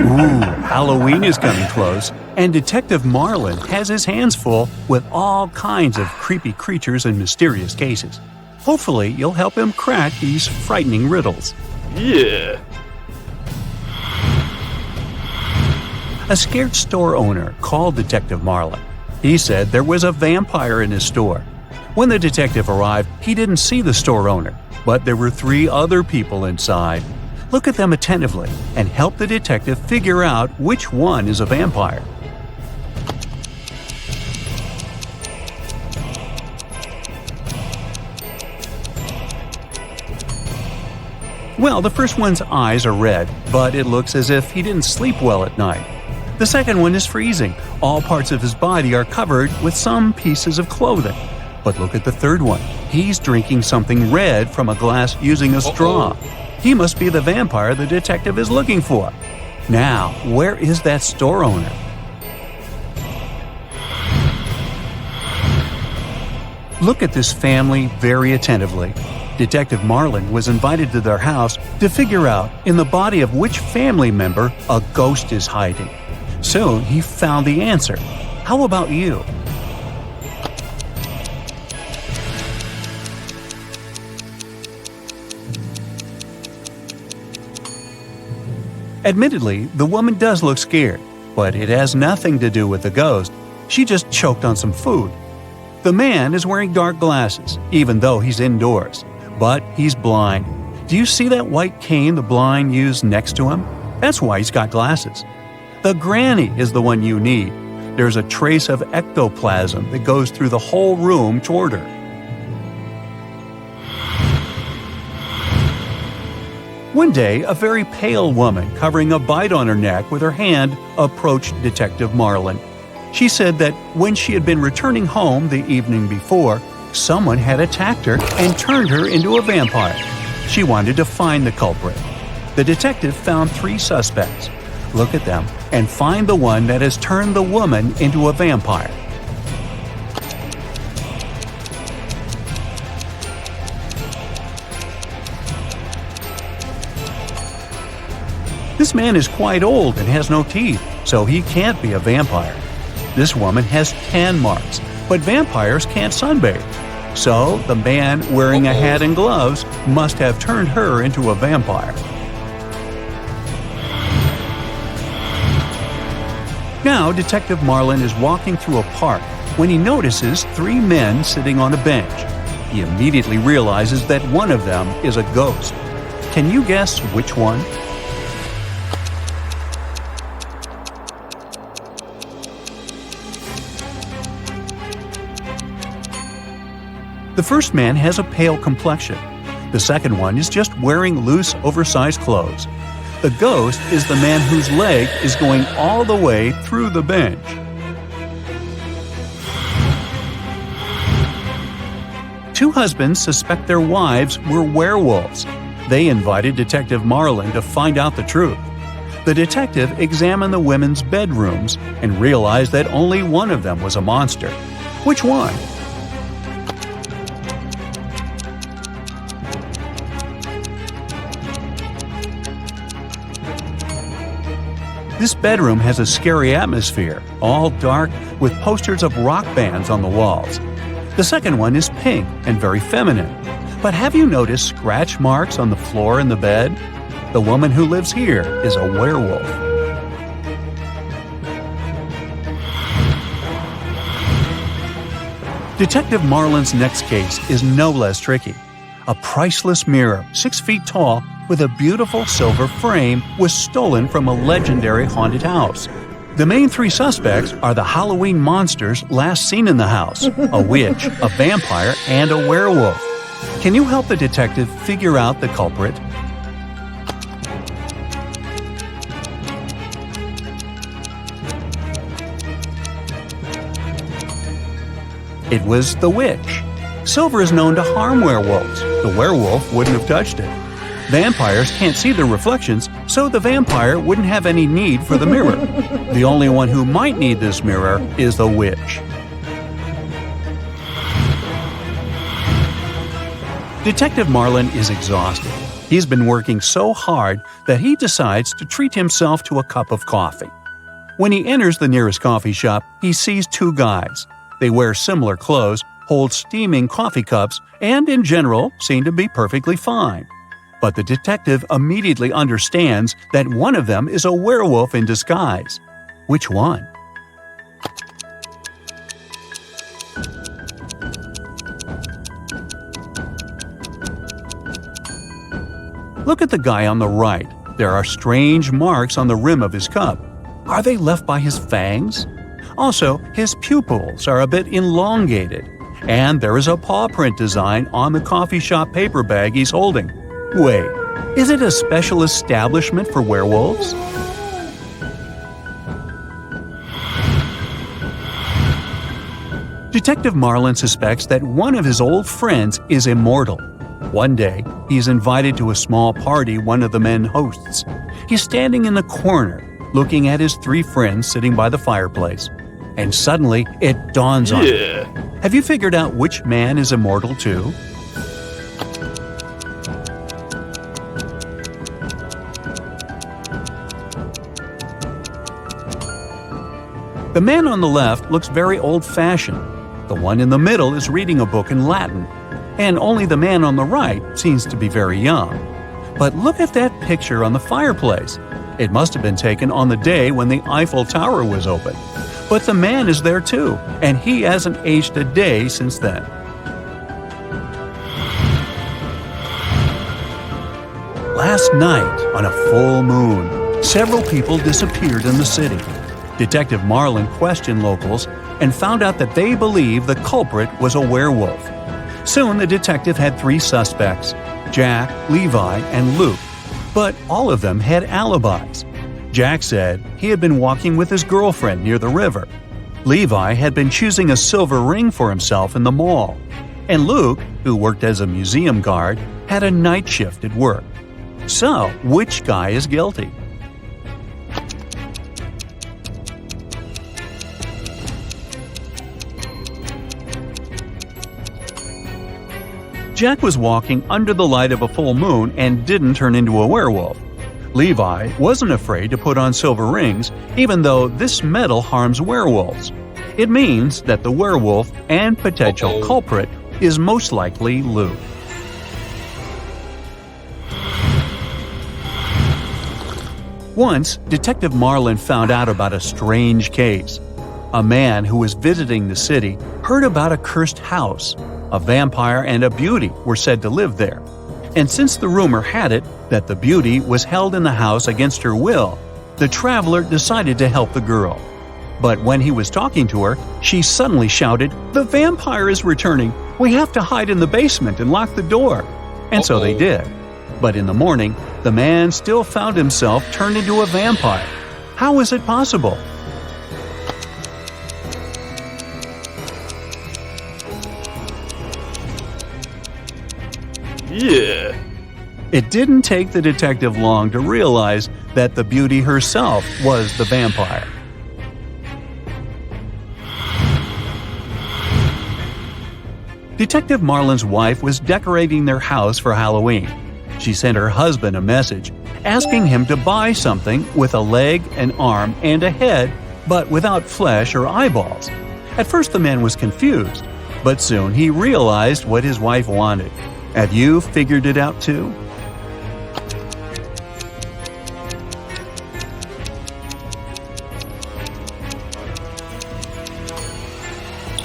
Ooh, Halloween is coming close, and Detective Marlin has his hands full with all kinds of creepy creatures and mysterious cases. Hopefully, you'll help him crack these frightening riddles. Yeah. A scared store owner called Detective Marlin. He said there was a vampire in his store. When the detective arrived, he didn't see the store owner, but there were 3 other people inside. Look at them attentively and help the detective figure out which one is a vampire. Well, the first one's eyes are red, but it looks as if he didn't sleep well at night. The second one is freezing. All parts of his body are covered with some pieces of clothing. But look at the third one. He's drinking something red from a glass using a straw. He must be the vampire the detective is looking for. Now, where is that store owner? Look at this family very attentively. Detective Marlin was invited to their house to figure out in the body of which family member a ghost is hiding. Soon he found the answer. How about you? Admittedly, the woman does look scared, but it has nothing to do with the ghost. She just choked on some food. The man is wearing dark glasses, even though he's indoors, but he's blind. Do you see that white cane the blind use next to him? That's why he's got glasses. The granny is the one you need. There's a trace of ectoplasm that goes through the whole room toward her. One day, a very pale woman covering a bite on her neck with her hand approached Detective Marlin. She said that when she had been returning home the evening before, someone had attacked her and turned her into a vampire. She wanted to find the culprit. The detective found 3 suspects. Look at them and find the one that has turned the woman into a vampire. This man is quite old and has no teeth, so he can't be a vampire. This woman has tan marks, but vampires can't sunbathe. So the man wearing a hat and gloves must have turned her into a vampire. Now, Detective Marlin is walking through a park when he notices 3 men sitting on a bench. He immediately realizes that one of them is a ghost. Can you guess which one? The first man has a pale complexion. The second one is just wearing loose, oversized clothes. The ghost is the man whose leg is going all the way through the bench. Two husbands suspect their wives were werewolves. They invited Detective Marlin to find out the truth. The detective examined the women's bedrooms and realized that only one of them was a monster. Which one? This bedroom has a scary atmosphere, all dark with posters of rock bands on the walls. The second one is pink and very feminine. But have you noticed scratch marks on the floor in the bed? The woman who lives here is a werewolf. Detective Marlin's next case is no less tricky. A priceless mirror, 6 feet tall, with a beautiful silver frame, was stolen from a legendary haunted house. The main 3 suspects are the Halloween monsters last seen in the house, a witch, a vampire, and a werewolf. Can you help the detective figure out the culprit? It was the witch. Silver is known to harm werewolves. The werewolf wouldn't have touched it. Vampires can't see their reflections, so the vampire wouldn't have any need for the mirror. The only one who might need this mirror is the witch. Detective Marlin is exhausted. He's been working so hard that he decides to treat himself to a cup of coffee. When he enters the nearest coffee shop, he sees two guys. They wear similar clothes, hold steaming coffee cups, and in general seem to be perfectly fine. But the detective immediately understands that one of them is a werewolf in disguise. Which one? Look at the guy on the right. There are strange marks on the rim of his cup. Are they left by his fangs? Also, his pupils are a bit elongated. And there is a paw print design on the coffee shop paper bag he's holding. Wait, is it a special establishment for werewolves? Detective Marlin suspects that one of his old friends is immortal. One day, he is invited to a small party one of the men hosts. He's standing in the corner, looking at his three friends sitting by the fireplace. And suddenly, it dawns on him. Have you figured out which man is immortal too? The man on the left looks very old-fashioned. The one in the middle is reading a book in Latin. And only the man on the right seems to be very young. But look at that picture on the fireplace. It must have been taken on the day when the Eiffel Tower was opened. But the man is there too, and he hasn't aged a day since then. Last night, on a full moon, several people disappeared in the city. Detective Marlin questioned locals and found out that they believe the culprit was a werewolf. Soon the detective had three suspects, Jack, Levi, and Luke, but all of them had alibis. Jack said he had been walking with his girlfriend near the river. Levi had been choosing a silver ring for himself in the mall. And Luke, who worked as a museum guard, had a night shift at work. So, which guy is guilty? Jack was walking under the light of a full moon and didn't turn into a werewolf. Levi wasn't afraid to put on silver rings, even though this metal harms werewolves. It means that the werewolf and potential culprit is most likely Luke. Once, Detective Marlin found out about a strange case. A man who was visiting the city heard about a cursed house. A vampire and a beauty were said to live there. And since the rumor had it that the beauty was held in the house against her will, the traveler decided to help the girl. But when he was talking to her, she suddenly shouted, "The vampire is returning! We have to hide in the basement and lock the door!" And so they did. But in the morning, the man still found himself turned into a vampire. How was it possible? Yeah. It didn't take the detective long to realize that the beauty herself was the vampire. Detective Marlin's wife was decorating their house for Halloween. She sent her husband a message asking him to buy something with a leg, an arm, and a head, but without flesh or eyeballs. At first the man was confused, but soon he realized what his wife wanted. Have you figured it out too?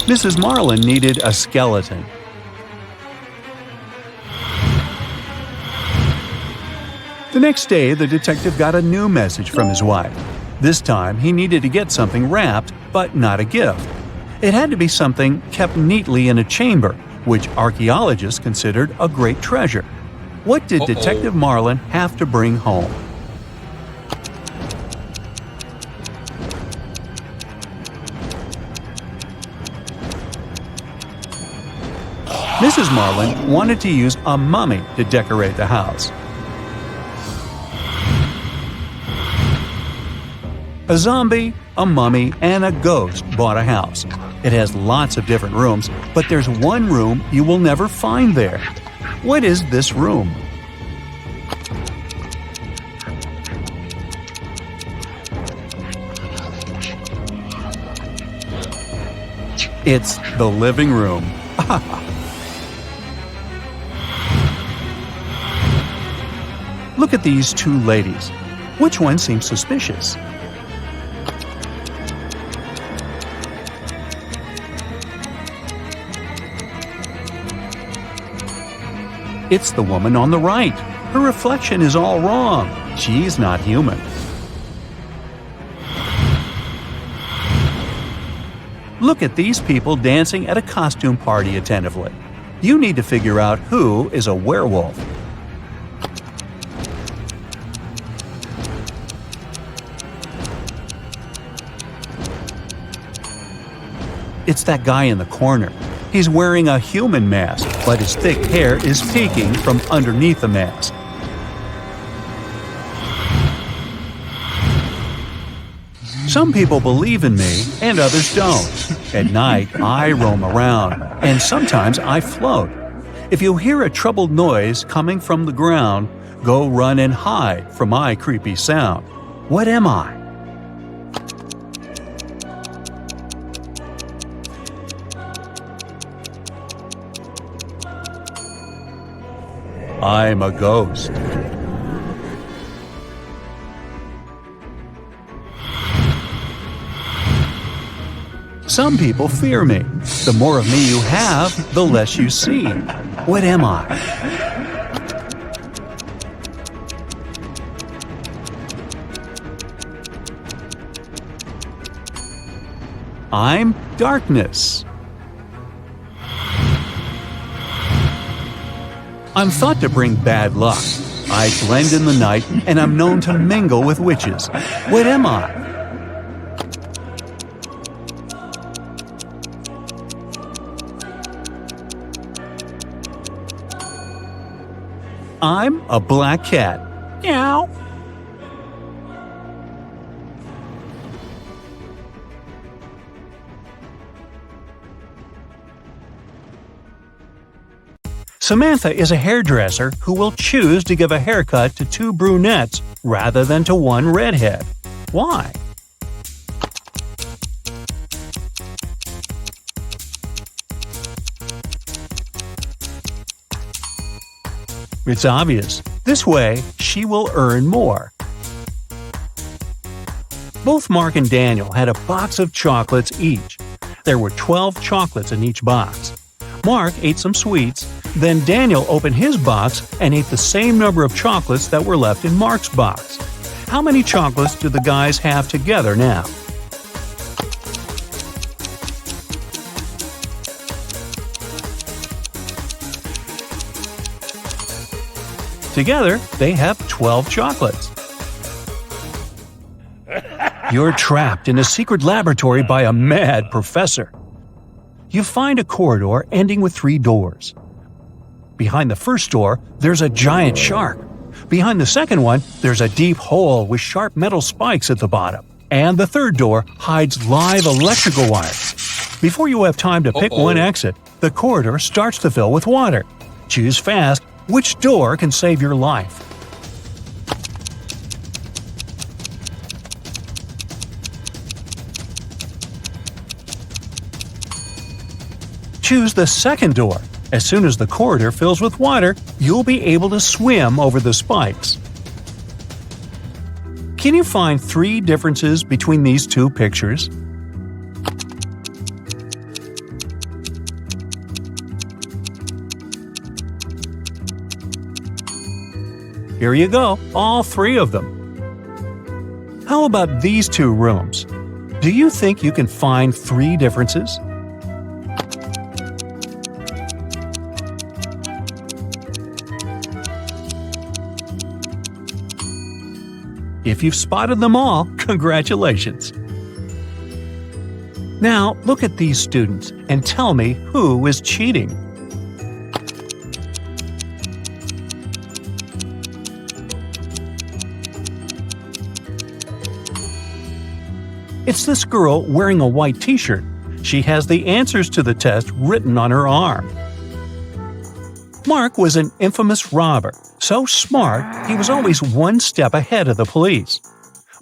Mrs. Marlin needed a skeleton. The next day, the detective got a new message from his wife. This time, he needed to get something wrapped, but not a gift. It had to be something kept neatly in a chamber, which archaeologists considered a great treasure. What did Detective Marlin have to bring home? Mrs. Marlin wanted to use a mummy to decorate the house. A zombie, a mummy, and a ghost bought a house. It has lots of different rooms, but there's one room you will never find there. What is this room? It's the living room. Look at these two ladies. Which one seems suspicious? It's the woman on the right. Her reflection is all wrong. She's not human. Look at these people dancing at a costume party attentively. You need to figure out who is a werewolf. It's that guy in the corner. He's wearing a human mask, but his thick hair is peeking from underneath the mask. Some people believe in me and others don't. At night, I roam around, and sometimes I float. If you hear a troubled noise coming from the ground, go run and hide from my creepy sound. What am I? I'm a ghost. Some people fear me. The more of me you have, the less you see. What am I? I'm darkness. I'm thought to bring bad luck. I blend in the night, and I'm known to mingle with witches. What am I? I'm a black cat. Meow. Samantha is a hairdresser who will choose to give a haircut to two brunettes rather than to one redhead. Why? It's obvious. This way, she will earn more. Both Mark and Daniel had a box of chocolates each. There were 12 chocolates in each box. Mark ate some sweets, then Daniel opened his box and ate the same number of chocolates that were left in Mark's box. How many chocolates do the guys have together now? Together, they have 12 chocolates. You're trapped in a secret laboratory by a mad professor. You find a corridor ending with 3 doors. Behind the first door, there's a giant shark. Behind the second one, there's a deep hole with sharp metal spikes at the bottom. And the third door hides live electrical wires. Before you have time to pick one exit, the corridor starts to fill with water. Choose fast which door can save your life. Choose the second door. As soon as the corridor fills with water, you'll be able to swim over the spikes. Can you find 3 differences between these 2 pictures? Here you go, all 3 of them. How about these 2 rooms? Do you think you can find 3 differences? If you've spotted them all, congratulations! Now, look at these students and tell me who is cheating. It's this girl wearing a white t-shirt. She has the answers to the test written on her arm. Mark was an infamous robber. So smart, he was always one step ahead of the police.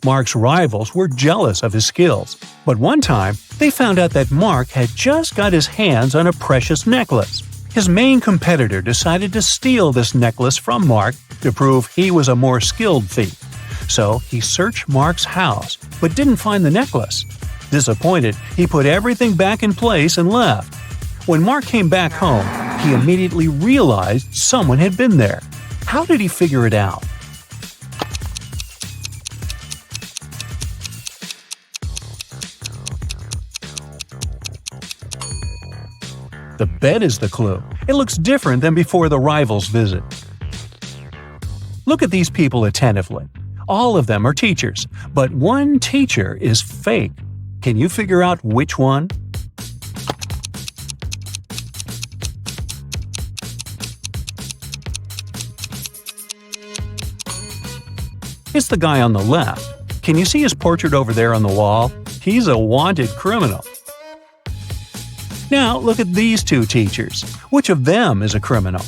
Mark's rivals were jealous of his skills. But one time, they found out that Mark had just got his hands on a precious necklace. His main competitor decided to steal this necklace from Mark to prove he was a more skilled thief. So he searched Mark's house, but didn't find the necklace. Disappointed, he put everything back in place and left. When Mark came back home, he immediately realized someone had been there. How did he figure it out? The bed is the clue. It looks different than before the rival's visit. Look at these people attentively. All of them are teachers, but one teacher is fake. Can you figure out which one? It's the guy on the left. Can you see his portrait over there on the wall? He's a wanted criminal. Now look at these two teachers. Which of them is a criminal?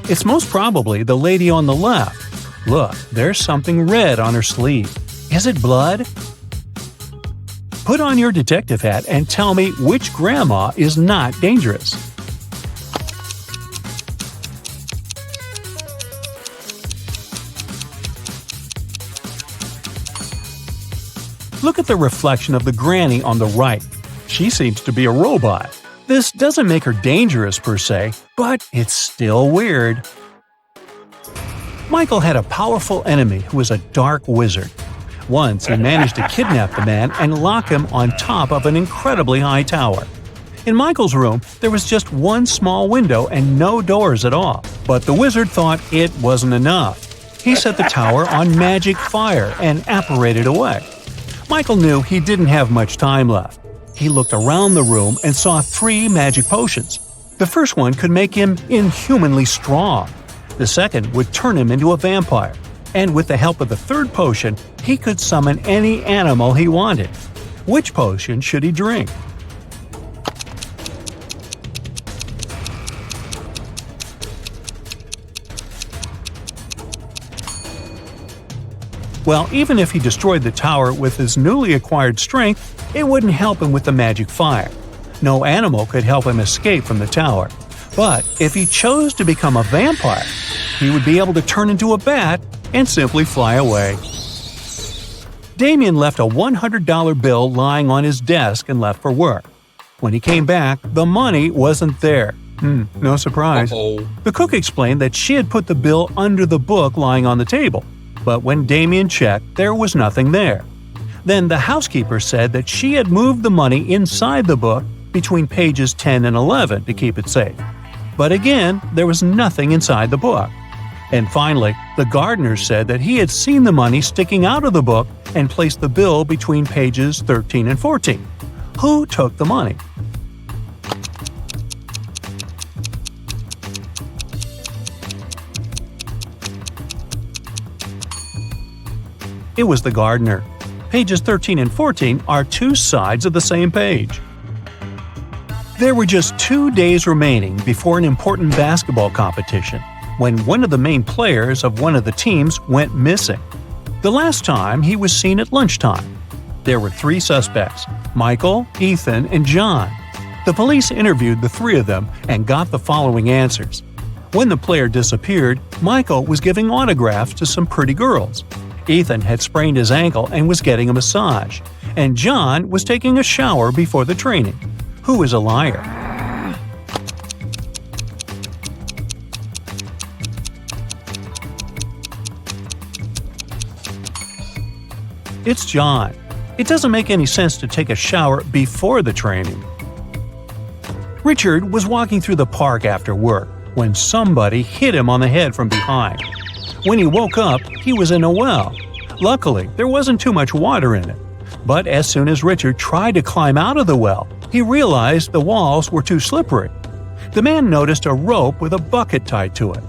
It's most probably the lady on the left. Look, there's something red on her sleeve. Is it blood? Put on your detective hat and tell me which grandma is not dangerous. Look at the reflection of the granny on the right. She seems to be a robot. This doesn't make her dangerous per se, but it's still weird. Michael had a powerful enemy who was a dark wizard. Once he managed to kidnap the man and lock him on top of an incredibly high tower. In Michael's room, there was just one small window and no doors at all. But the wizard thought it wasn't enough. He set the tower on magic fire and apparated away. Michael knew he didn't have much time left. He looked around the room and saw 3 magic potions. The first one could make him inhumanly strong. The second would turn him into a vampire. And with the help of the third potion, he could summon any animal he wanted. Which potion should he drink? Well, even if he destroyed the tower with his newly acquired strength, it wouldn't help him with the magic fire. No animal could help him escape from the tower. But if he chose to become a vampire, he would be able to turn into a bat and simply fly away. Damien left a $100 bill lying on his desk and left for work. When he came back, the money wasn't there. No surprise. The cook explained that she had put the bill under the book lying on the table. But when Damien checked, there was nothing there. Then the housekeeper said that she had moved the money inside the book between pages 10 and 11 to keep it safe. But again, there was nothing inside the book. And finally, the gardener said that he had seen the money sticking out of the book and placed the bill between pages 13 and 14. Who took the money? It was the gardener. Pages 13 and 14 are 2 sides of the same page. There were just 2 days remaining before an important basketball competition, when one of the main players of one of the teams went missing. The last time he was seen at lunchtime. There were 3 suspects: Michael, Ethan, and John. The police interviewed the 3 of them and got the following answers. When the player disappeared, Michael was giving autographs to some pretty girls. Ethan had sprained his ankle and was getting a massage. And John was taking a shower before the training. Who is a liar? It's John. It doesn't make any sense to take a shower before the training. Richard was walking through the park after work when somebody hit him on the head from behind. When he woke up, he was in a well. Luckily, there wasn't too much water in it. But as soon as Richard tried to climb out of the well, he realized the walls were too slippery. The man noticed a rope with a bucket tied to it.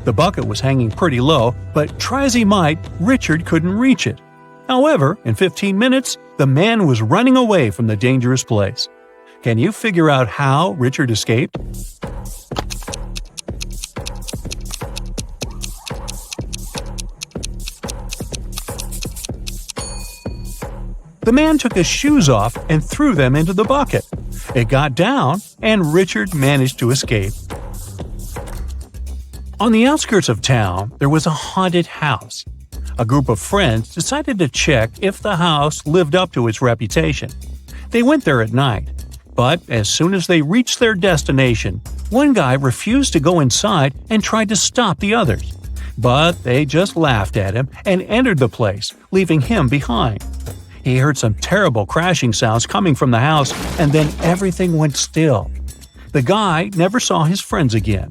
The bucket was hanging pretty low, but try as he might, Richard couldn't reach it. However, in 15 minutes, the man was running away from the dangerous place. Can you figure out how Richard escaped? The man took his shoes off and threw them into the bucket. It got down, and Richard managed to escape. On the outskirts of town, there was a haunted house. A group of friends decided to check if the house lived up to its reputation. They went there at night, but as soon as they reached their destination, one guy refused to go inside and tried to stop the others. But they just laughed at him and entered the place, leaving him behind. He heard some terrible crashing sounds coming from the house, and then everything went still. The guy never saw his friends again.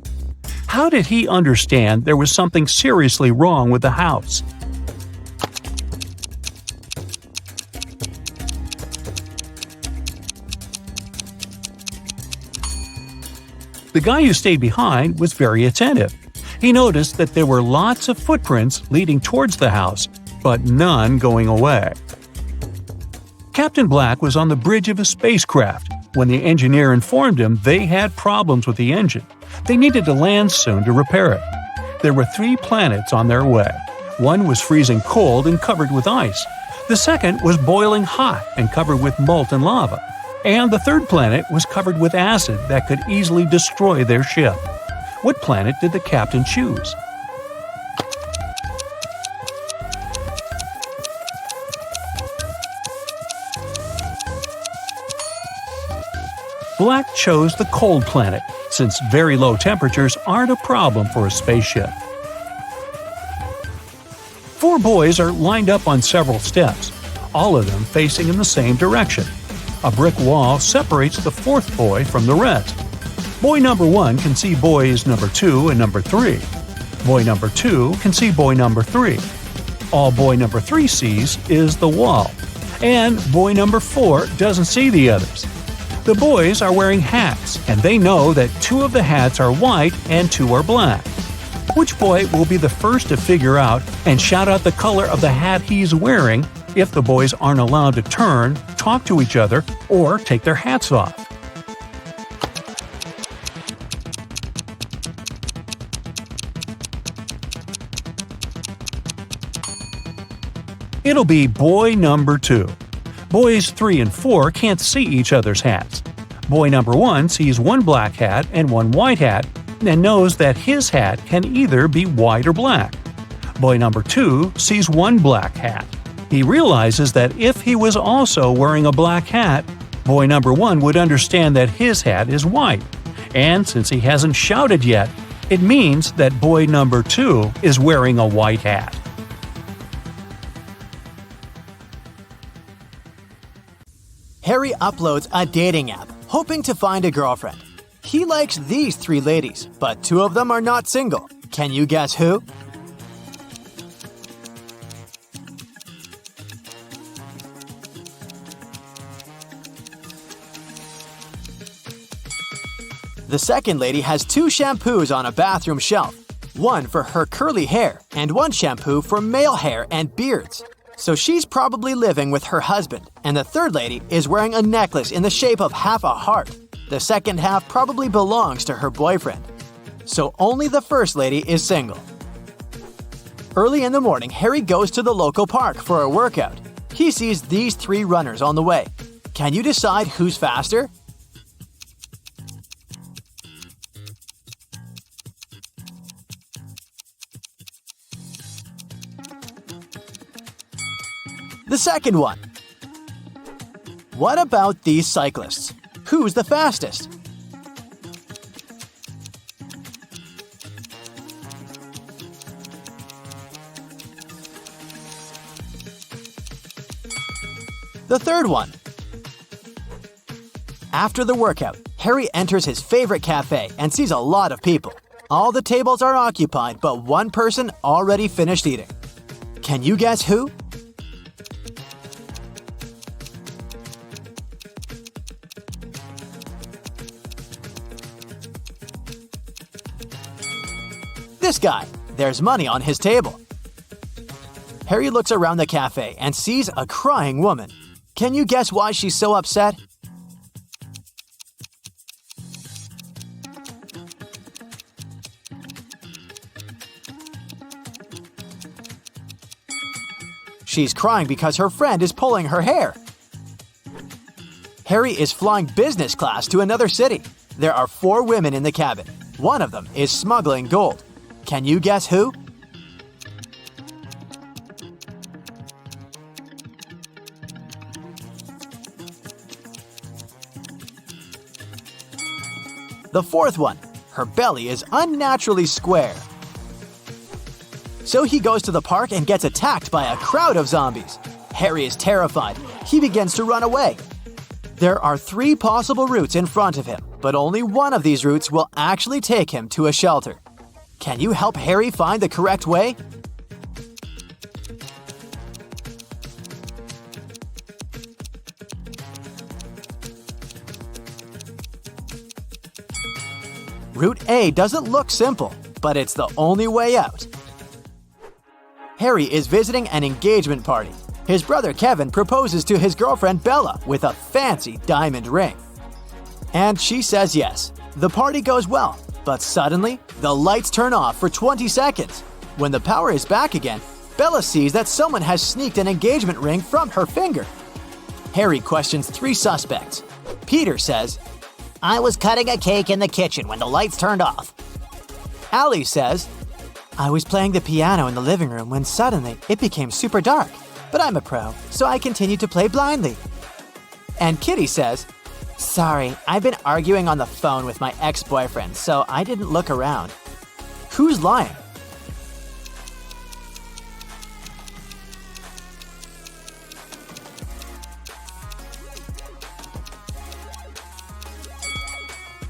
How did he understand there was something seriously wrong with the house? The guy who stayed behind was very attentive. He noticed that there were lots of footprints leading towards the house, but none going away. Captain Black was on the bridge of a spacecraft when the engineer informed him they had problems with the engine. They needed to land soon to repair it. There were 3 planets on their way. One was freezing cold and covered with ice. The second was boiling hot and covered with molten lava. And the third planet was covered with acid that could easily destroy their ship. What planet did the captain choose? Black chose the cold planet, since very low temperatures aren't a problem for a spaceship. 4 boys are lined up on several steps, all of them facing in the same direction. A brick wall separates the 4th boy from the rest. Boy number 1 can see boys number 2 and number 3. Boy number 2 can see boy number 3. All boy number 3 sees is the wall. And boy number 4 doesn't see the others. The boys are wearing hats, and they know that 2 of the hats are white and 2 are black. Which boy will be the first to figure out and shout out the color of the hat he's wearing if the boys aren't allowed to turn, talk to each other, or take their hats off? It'll be boy number 2. Boys 3 and 4 can't see each other's hats. Boy number 1 sees 1 black hat and 1 white hat and knows that his hat can either be white or black. Boy number 2 sees 1 black hat. He realizes that if he was also wearing a black hat, boy number 1 would understand that his hat is white. And since he hasn't shouted yet, it means that boy number 2 is wearing a white hat. Harry uploads a dating app, hoping to find a girlfriend. He likes these 3 ladies, but 2 of them are not single. Can you guess who? The second lady has 2 shampoos on a bathroom shelf. One for her curly hair, and 1 shampoo for male hair and beards. So she's probably living with her husband, and the third lady is wearing a necklace in the shape of half a heart. The second half probably belongs to her boyfriend. So only the first lady is single. Early in the morning, Harry goes to the local park for a workout. He sees these 3 runners on the way. Can you decide who's faster? The second one. What about these cyclists? Who's the fastest? The third one. After the workout, Harry enters his favorite cafe and sees a lot of people. All the tables are occupied, but one person already finished eating. Can you guess who? This guy. There's money on his table. Harry looks around the cafe and sees a crying woman. Can you guess why she's so upset? She's crying because her friend is pulling her hair. Harry is flying business class to another city. There are 4 women in the cabin. One of them is smuggling gold. Can you guess who? The 4th one. Her belly is unnaturally square. So he goes to the park and gets attacked by a crowd of zombies. Harry is terrified. He begins to run away. There are 3 possible routes in front of him, but only one of these routes will actually take him to a shelter. Can you help Harry find the correct way? Route A doesn't look simple, but it's the only way out. Harry is visiting an engagement party. His brother Kevin proposes to his girlfriend Bella with a fancy diamond ring. And she says yes. The party goes well, but suddenly, the lights turn off for 20 seconds. When the power is back again, Bella sees that someone has sneaked an engagement ring from her finger. Harry questions 3 suspects. Peter says, I was cutting a cake in the kitchen when the lights turned off. Allie says, I was playing the piano in the living room when suddenly it became super dark. But I'm a pro, so I continued to play blindly. And Kitty says, Sorry, I've been arguing on the phone with my ex-boyfriend, so I didn't look around. who's lying?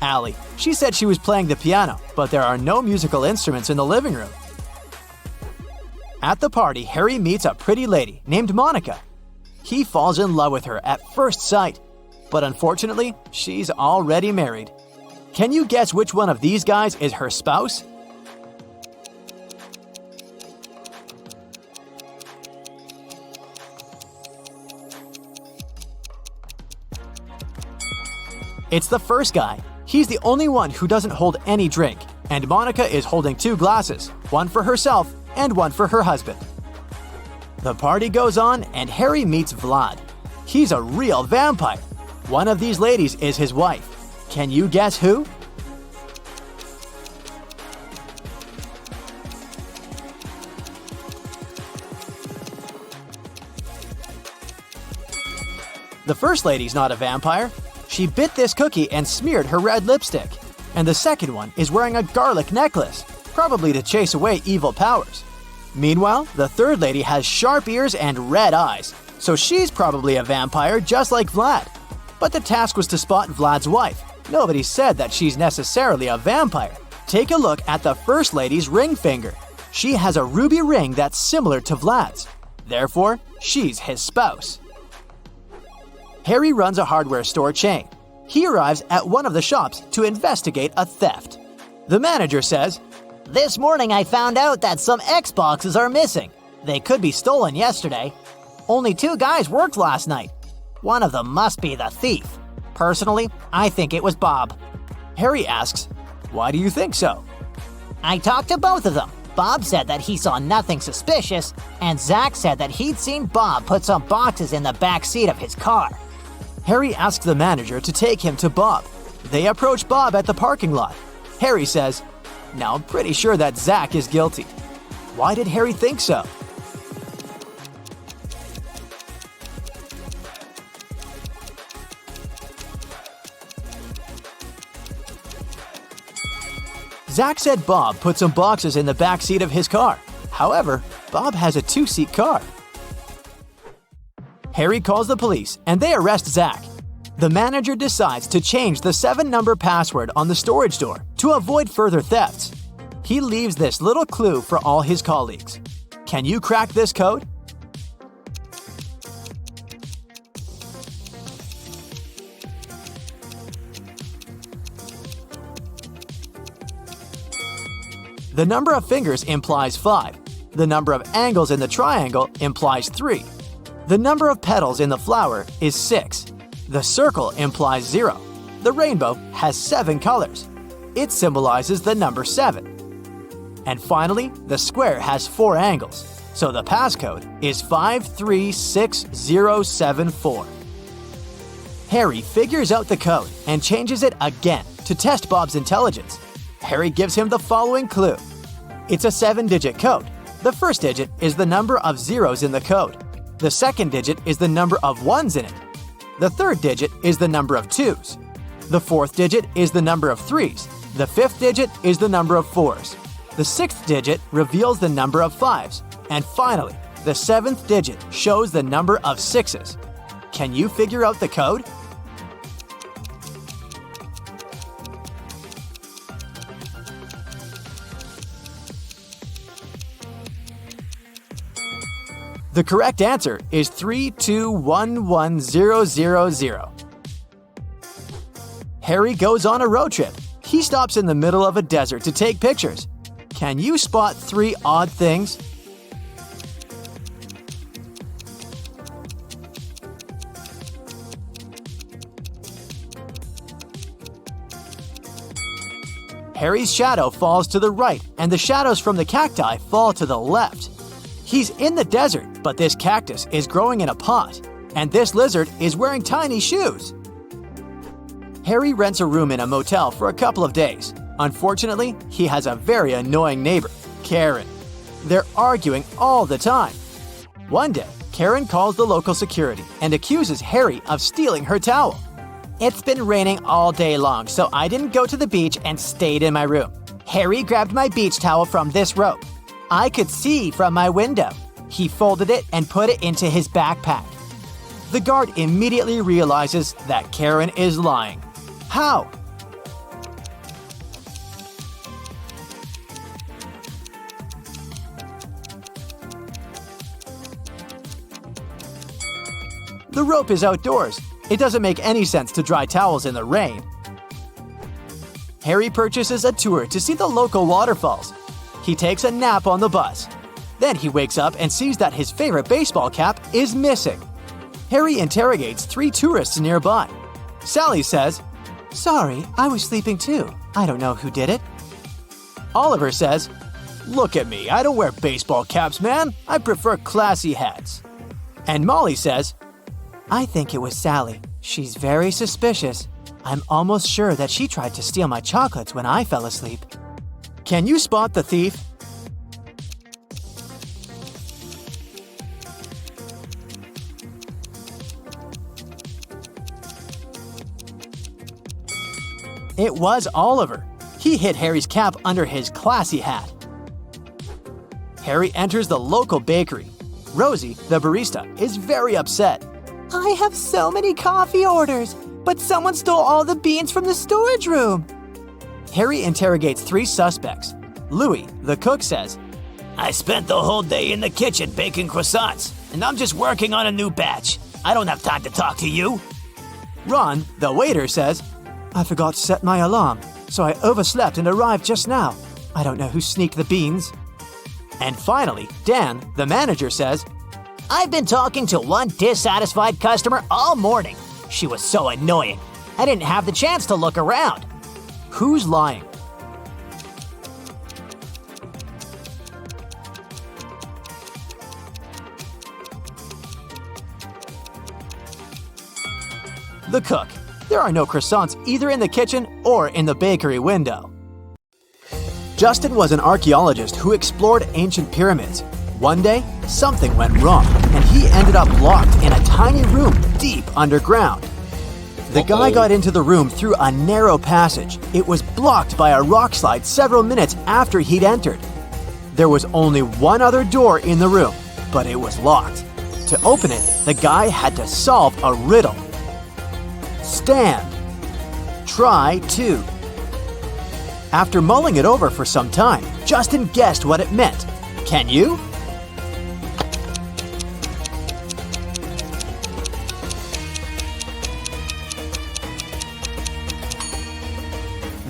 Allie. She said she was playing the piano, but there are no musical instruments in the living room. At the party, Harry meets a pretty lady named Monica. He falls in love with her at first sight, but unfortunately, she's already married. Can you guess which one of these guys is her spouse? It's the first guy. He's the only one who doesn't hold any drink, and Monica is holding 2 glasses, one for herself and one for her husband. The party goes on, and Harry meets Vlad. He's a real vampire. One of these ladies is his wife. Can you guess who? The first lady's not a vampire. She bit this cookie and smeared her red lipstick. And the second one is wearing a garlic necklace, probably to chase away evil powers. Meanwhile, the third lady has sharp ears and red eyes, so she's probably a vampire just like Vlad. But the task was to spot Vlad's wife. Nobody said that she's necessarily a vampire. Take a look at the first lady's ring finger. She has a ruby ring that's similar to Vlad's. Therefore, she's his spouse. Harry runs a hardware store chain. He arrives at one of the shops to investigate a theft. The manager says, This morning I found out that some Xboxes are missing. They could be stolen yesterday. Only 2 guys worked last night. One of them must be the thief. Personally, I think it was Bob. Harry asks, why do you think so? I talked to both of them. Bob said that he saw nothing suspicious, and Zach said that he'd seen Bob put some boxes in the back seat of his car. Harry asks the manager to take him to Bob. They approach Bob at the parking lot. Harry says, now I'm pretty sure that Zach is guilty. Why did Harry think so? Zach said Bob put some boxes in the back seat of his car. However, Bob has a 2-seat car. Harry calls the police and they arrest Zach. The manager decides to change the 7-number password on the storage door to avoid further thefts. He leaves this little clue for all his colleagues. Can you crack this code? The number of fingers implies 5. The number of angles in the triangle implies 3. The number of petals in the flower is 6. The circle implies 0. The rainbow has 7 colors. It symbolizes the number 7. And finally, the square has 4 angles, so the passcode is 536074. Harry figures out the code and changes it again to test Bob's intelligence. Harry gives him the following clue. It's a 7-digit code. The first digit is the number of zeros in the code. The second digit is the number of ones in it. The third digit is the number of twos. The fourth digit is the number of threes. The fifth digit is the number of fours. The sixth digit reveals the number of fives. And finally, the seventh digit shows the number of sixes. Can you figure out the code? The correct answer is 3211000. Harry goes on a road trip. He stops in the middle of a desert to take pictures. Can you spot 3 odd things? Harry's shadow falls to the right, and the shadows from the cacti fall to the left. He's in the desert, but this cactus is growing in a pot, and this lizard is wearing tiny shoes. Harry rents a room in a motel for a couple of days. Unfortunately, he has a very annoying neighbor, Karen. They're arguing all the time. One day, Karen calls the local security and accuses Harry of stealing her towel. It's been raining all day long, so I didn't go to the beach and stayed in my room. Harry grabbed my beach towel from this rope. I could see from my window. He folded it and put it into his backpack. The guard immediately realizes that Karen is lying. How? The rope is outdoors. It doesn't make any sense to dry towels in the rain. Harry purchases a tour to see the local waterfalls. He takes a nap on the bus. Then he wakes up and sees that his favorite baseball cap is missing. Harry interrogates 3 tourists nearby. Sally says, Sorry, I was sleeping too. I don't know who did it. Oliver says, Look at me, I don't wear baseball caps, man. I prefer classy hats. And Molly says, I think it was Sally. She's very suspicious. I'm almost sure that she tried to steal my chocolates when I fell asleep. Can you spot the thief? It was Oliver. He hid Harry's cap under his classy hat. Harry enters the local bakery. Rosie, the barista, is very upset. I have so many coffee orders, but someone stole all the beans from the storage room. Harry interrogates 3 suspects. Louis, the cook, says, I spent the whole day in the kitchen baking croissants, and I'm just working on a new batch. I don't have time to talk to you. Ron, the waiter, says, I forgot to set my alarm, so I overslept and arrived just now. I don't know who sneaked the beans. And finally, Dan, the manager, says, I've been talking to one dissatisfied customer all morning. She was so annoying. I didn't have the chance to look around. Who's lying? The cook. There are no croissants either in the kitchen or in the bakery window. Justin was an archaeologist who explored ancient pyramids. One day, something went wrong, and he ended up locked in a tiny room deep underground. The guy got into the room through a narrow passage. It was blocked by a rock slide several minutes after he'd entered. There was only one other door in the room, but it was locked. To open it, the guy had to solve a riddle. Stand. Try to. After mulling it over for some time, Justin guessed what it meant. Can you?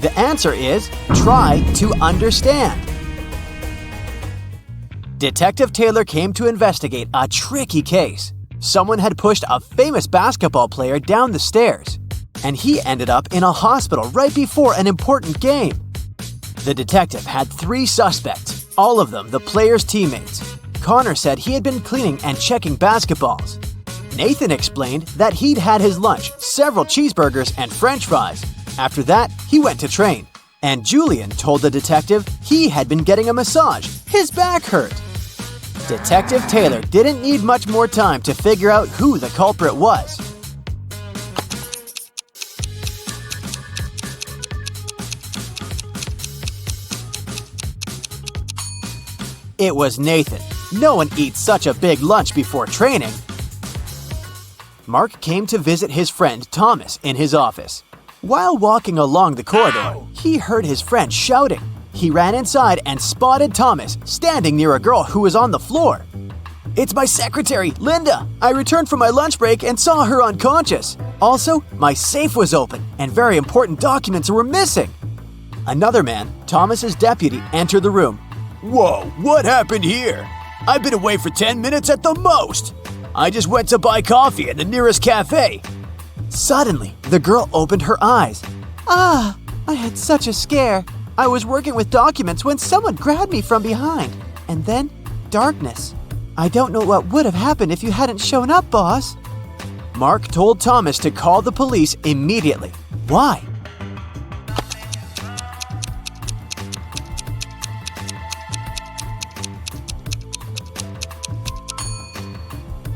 The answer is try to understand. Detective Taylor came to investigate a tricky case. Someone had pushed a famous basketball player down the stairs, and he ended up in a hospital right before an important game. The detective had 3 suspects, all of them the player's teammates. Connor said he had been cleaning and checking basketballs. Nathan explained that he'd had his lunch, several cheeseburgers and french fries. After that, he went to train. And Julian told the detective he had been getting a massage. His back hurt. Detective Taylor didn't need much more time to figure out who the culprit was. It was Nathan. No one eats such a big lunch before training. Mark came to visit his friend Thomas in his office. While walking along the corridor, he heard his friend shouting. He ran inside and spotted Thomas standing near a girl who was on the floor. "It's my secretary, Linda. I returned from my lunch break and saw her unconscious. Also, my safe was open and very important documents were missing." Another man, Thomas's deputy, entered the room. "Whoa, what happened here? I've been away for 10 minutes at the most. I just went to buy coffee at the nearest cafe." Suddenly, the girl opened her eyes. "I had such a scare. I was working with documents when someone grabbed me from behind. And then, darkness. I don't know what would have happened if you hadn't shown up, boss." Mark told Thomas to call the police immediately. Why?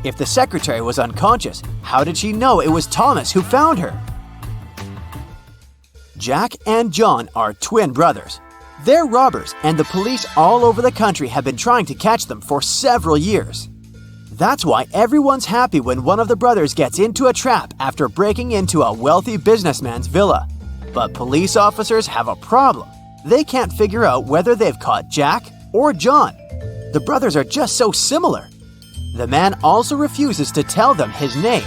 If the secretary was unconscious, how did she know it was Thomas who found her? Jack and John are twin brothers. They're robbers, and the police all over the country have been trying to catch them for several years. That's why everyone's happy when one of the brothers gets into a trap after breaking into a wealthy businessman's villa. But police officers have a problem. They can't figure out whether they've caught Jack or John. The brothers are just so similar. The man also refuses to tell them his name.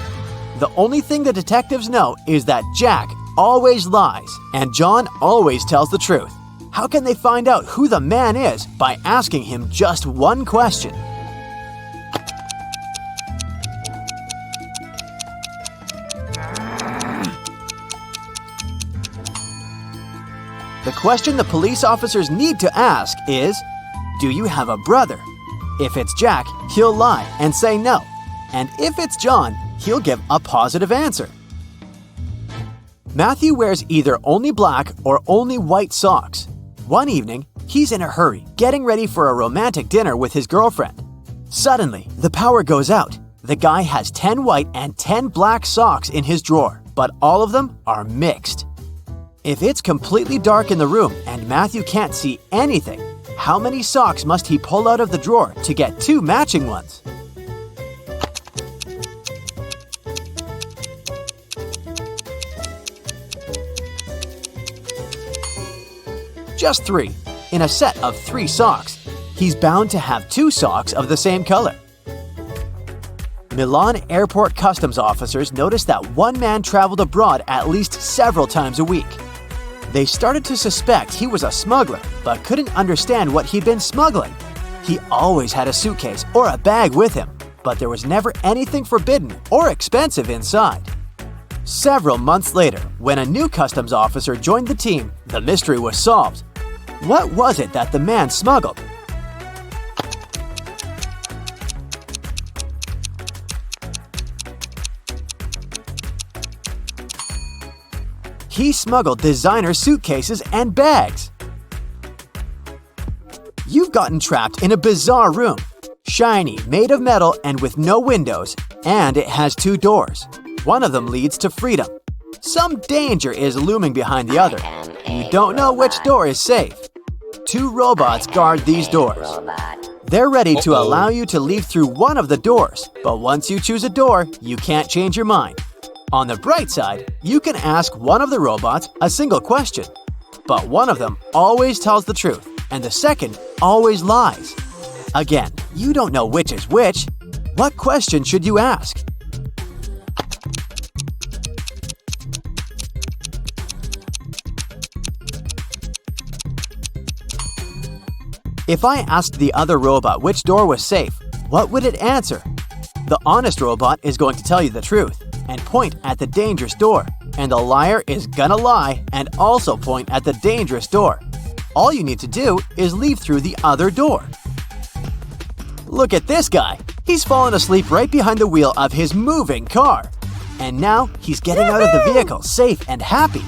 The only thing the detectives know is that Jack always lies and John always tells the truth. How can they find out who the man is by asking him just one question? The question the police officers need to ask is, do you have a brother? If it's Jack, he'll lie and say no. And if it's John, he'll give a positive answer. Matthew wears either only black or only white socks. One evening, he's in a hurry, getting ready for a romantic dinner with his girlfriend. Suddenly, the power goes out. The guy has 10 white and 10 black socks in his drawer, but all of them are mixed. If it's completely dark in the room and Matthew can't see anything, how many socks must he pull out of the drawer to get 2 matching ones? Just 3. In a set of 3 socks, he's bound to have 2 socks of the same color. Milan airport customs officers noticed that one man traveled abroad at least several times a week. They started to suspect he was a smuggler, but couldn't understand what he'd been smuggling. He always had a suitcase or a bag with him, but there was never anything forbidden or expensive inside. Several months later, when a new customs officer joined the team, the mystery was solved. What was it that the man smuggled? He smuggled designer suitcases and bags. You've gotten trapped in a bizarre room. Shiny, made of metal and with no windows, and it has 2 doors. One of them leads to freedom. Some danger is looming behind the other. You don't know which door is safe. 2 robots guard these doors. They're ready to allow you to leave through one of the doors, but once you choose a door, you can't change your mind. On the bright side, you can ask one of the robots a single question, but one of them always tells the truth, and the second always lies. Again, you don't know which is which. What question should you ask? If I asked the other robot which door was safe, what would it answer? The honest robot is going to tell you the truth and point at the dangerous door, and the liar is gonna lie and also point at the dangerous door. All you need to do is leave through the other door. Look at this guy. He's fallen asleep right behind the wheel of his moving car. And now he's getting out of the vehicle safe and happy.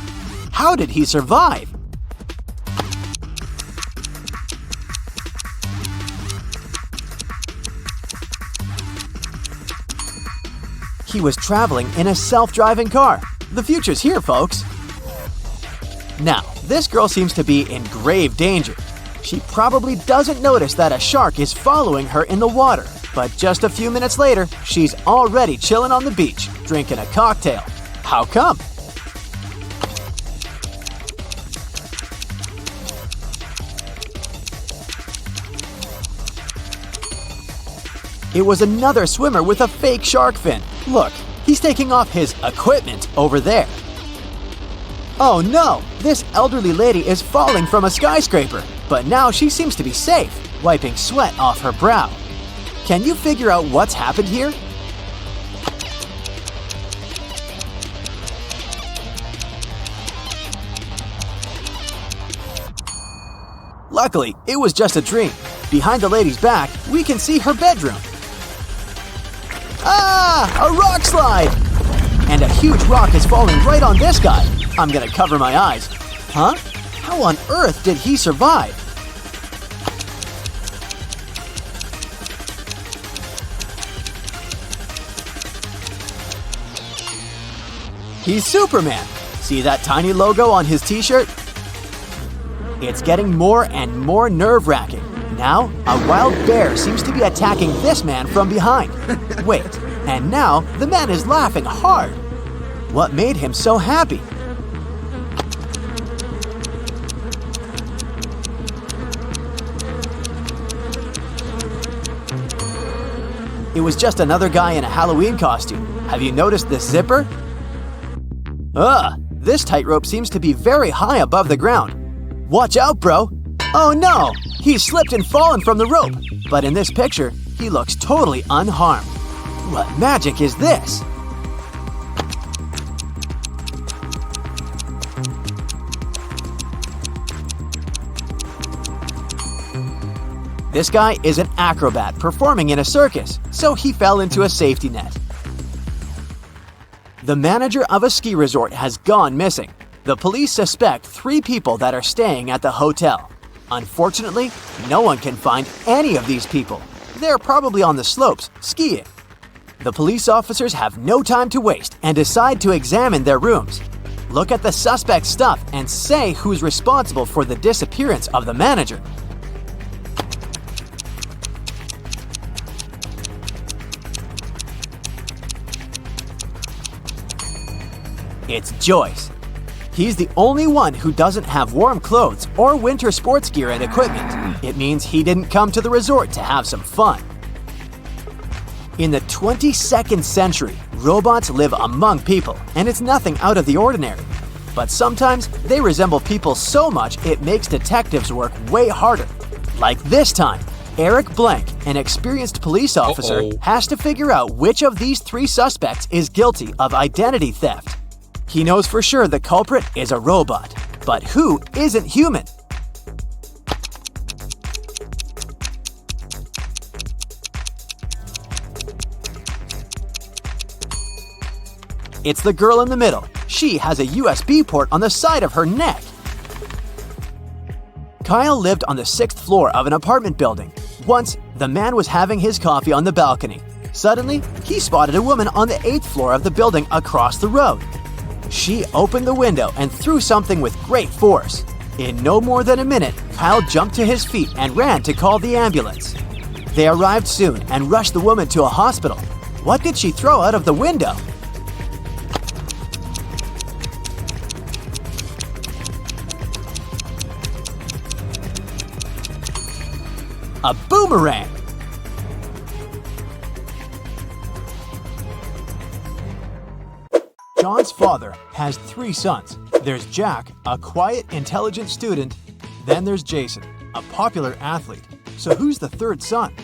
How did he survive? He was traveling in a self-driving car. The future's here, folks. Now, this girl seems to be in grave danger. She probably doesn't notice that a shark is following her in the water. But just a few minutes later, she's already chilling on the beach, drinking a cocktail. How come? It was another swimmer with a fake shark fin. Look, he's taking off his equipment over there. Oh no, this elderly lady is falling from a skyscraper, but now she seems to be safe, wiping sweat off her brow. Can you figure out what's happened here? Luckily, it was just a dream. Behind the lady's back, we can see her bedroom. Ah! A rock slide! And a huge rock is falling right on this guy. I'm gonna cover my eyes. Huh? How on earth did he survive? He's Superman. See that tiny logo on his t-shirt? It's getting more and more nerve-wracking. Now, a wild bear seems to be attacking this man from behind. Wait, and now the man is laughing hard. What made him so happy? It was just another guy in a Halloween costume. Have you noticed this zipper? This tightrope seems to be very high above the ground. Watch out, bro! Oh no! He's slipped and fallen from the rope. But in this picture, he looks totally unharmed. What magic is this? This guy is an acrobat performing in a circus, so he fell into a safety net. The manager of a ski resort has gone missing. The police suspect 3 people that are staying at the hotel. Unfortunately, no one can find any of these people. They're probably on the slopes, skiing. The police officers have no time to waste and decide to examine their rooms. Look at the suspect's stuff and say who's responsible for the disappearance of the manager. It's Joyce. He's the only one who doesn't have warm clothes or winter sports gear and equipment. It means he didn't come to the resort to have some fun. In the 22nd century, robots live among people, and it's nothing out of the ordinary. But sometimes they resemble people so much it makes detectives work way harder. Like this time, Eric Blank, an experienced police officer, has to figure out which of these 3 suspects is guilty of identity theft. He knows for sure the culprit is a robot, but who isn't human? It's the girl in the middle. She has a USB port on the side of her neck. Kyle lived on the 6th floor of an apartment building. Once, the man was having his coffee on the balcony. Suddenly, he spotted a woman on the 8th floor of the building across the road. She opened the window and threw something with great force. In no more than a minute, Kyle jumped to his feet and ran to call the ambulance. They arrived soon and rushed the woman to a hospital. What did she throw out of the window? A boomerang! John's father has 3 sons. There's Jack, a quiet, intelligent student. Then there's Jason, a popular athlete. So who's the 3rd son?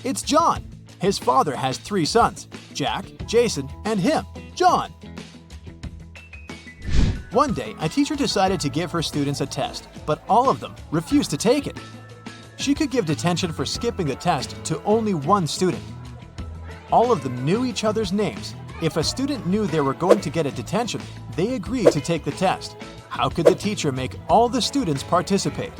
It's John. His father has 3 sons, Jack, Jason, and him, John. One day, a teacher decided to give her students a test, but all of them refused to take it. She could give detention for skipping the test to only one student. All of them knew each other's names. If a student knew they were going to get a detention, they agreed to take the test. How could the teacher make all the students participate?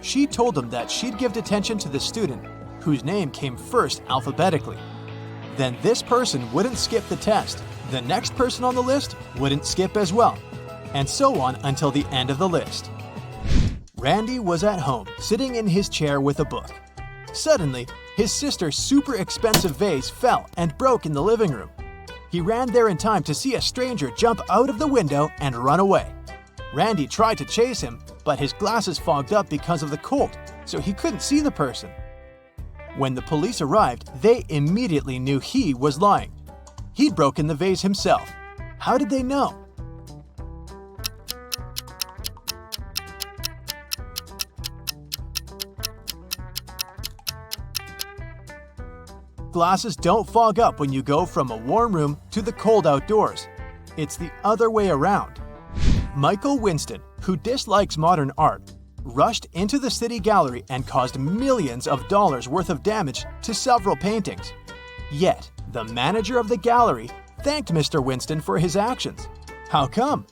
She told them that she'd give detention to the student whose name came first alphabetically. Then this person wouldn't skip the test. The next person on the list wouldn't skip as well, and so on until the end of the list. Randy was at home, sitting in his chair with a book. Suddenly, his sister's super expensive vase fell and broke in the living room. He ran there in time to see a stranger jump out of the window and run away. Randy tried to chase him, but his glasses fogged up because of the cold, so he couldn't see the person. When the police arrived, they immediately knew he was lying. He'd broken the vase himself. How did they know? Glasses don't fog up when you go from a warm room to the cold outdoors. It's the other way around. Michael Winston, who dislikes modern art, rushed into the city gallery and caused millions of dollars worth of damage to several paintings. Yet, the manager of the gallery thanked Mr. Winston for his actions. How come?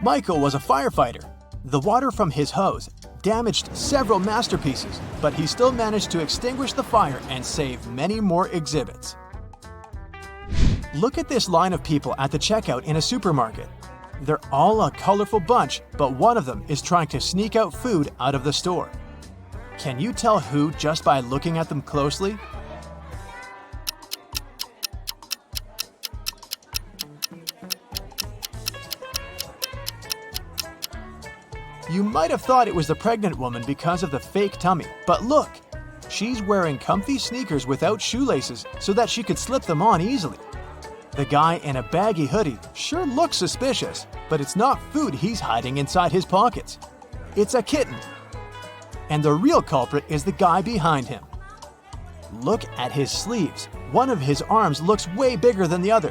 Michael was a firefighter. The water from his hose damaged several masterpieces, but he still managed to extinguish the fire and save many more exhibits. Look at this line of people at the checkout in a supermarket. They're all a colorful bunch, but one of them is trying to sneak out food out of the store. Can you tell who just by looking at them closely? You might have thought it was the pregnant woman because of the fake tummy, but look! She's wearing comfy sneakers without shoelaces so that she could slip them on easily. The guy in a baggy hoodie sure looks suspicious, but it's not food he's hiding inside his pockets. It's a kitten. And the real culprit is the guy behind him. Look at his sleeves. One of his arms looks way bigger than the other.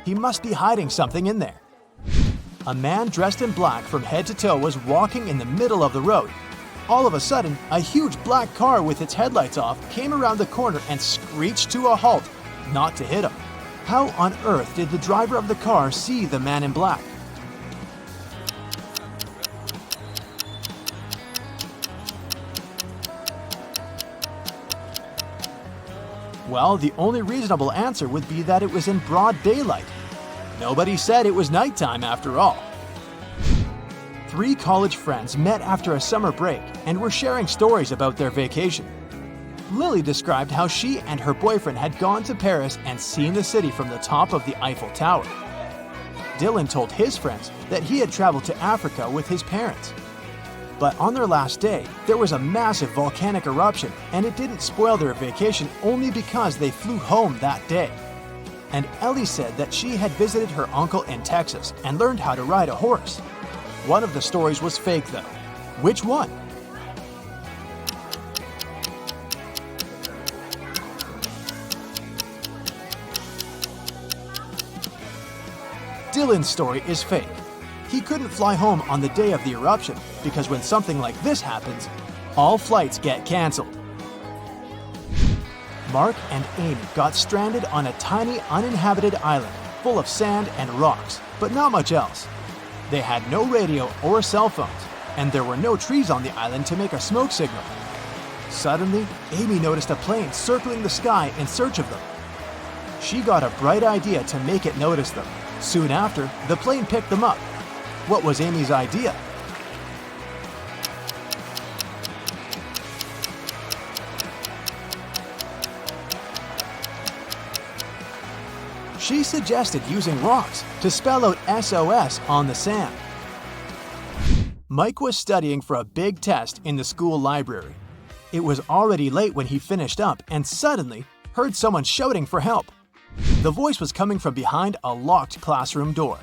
He must be hiding something in there. A man dressed in black from head to toe was walking in the middle of the road. All of a sudden, a huge black car with its headlights off came around the corner and screeched to a halt, not to hit him. How on earth did the driver of the car see the man in black? Well, the only reasonable answer would be that it was in broad daylight. Nobody said it was nighttime after all. 3 college friends met after a summer break and were sharing stories about their vacation. Lily described how she and her boyfriend had gone to Paris and seen the city from the top of the Eiffel Tower. Dylan told his friends that he had traveled to Africa with his parents. But on their last day, there was a massive volcanic eruption, and it didn't spoil their vacation only because they flew home that day. And Ellie said that she had visited her uncle in Texas and learned how to ride a horse. One of the stories was fake though. Which one? Dylan's story is fake. He couldn't fly home on the day of the eruption because when something like this happens, all flights get canceled. Mark and Amy got stranded on a tiny uninhabited island full of sand and rocks, but not much else. They had no radio or cell phones, and there were no trees on the island to make a smoke signal. Suddenly, Amy noticed a plane circling the sky in search of them. She got a bright idea to make it notice them. Soon after, the plane picked them up. What was Amy's idea? She suggested using rocks to spell out SOS on the sand. Mike was studying for a big test in the school library. It was already late when he finished up and suddenly heard someone shouting for help. The voice was coming from behind a locked classroom door.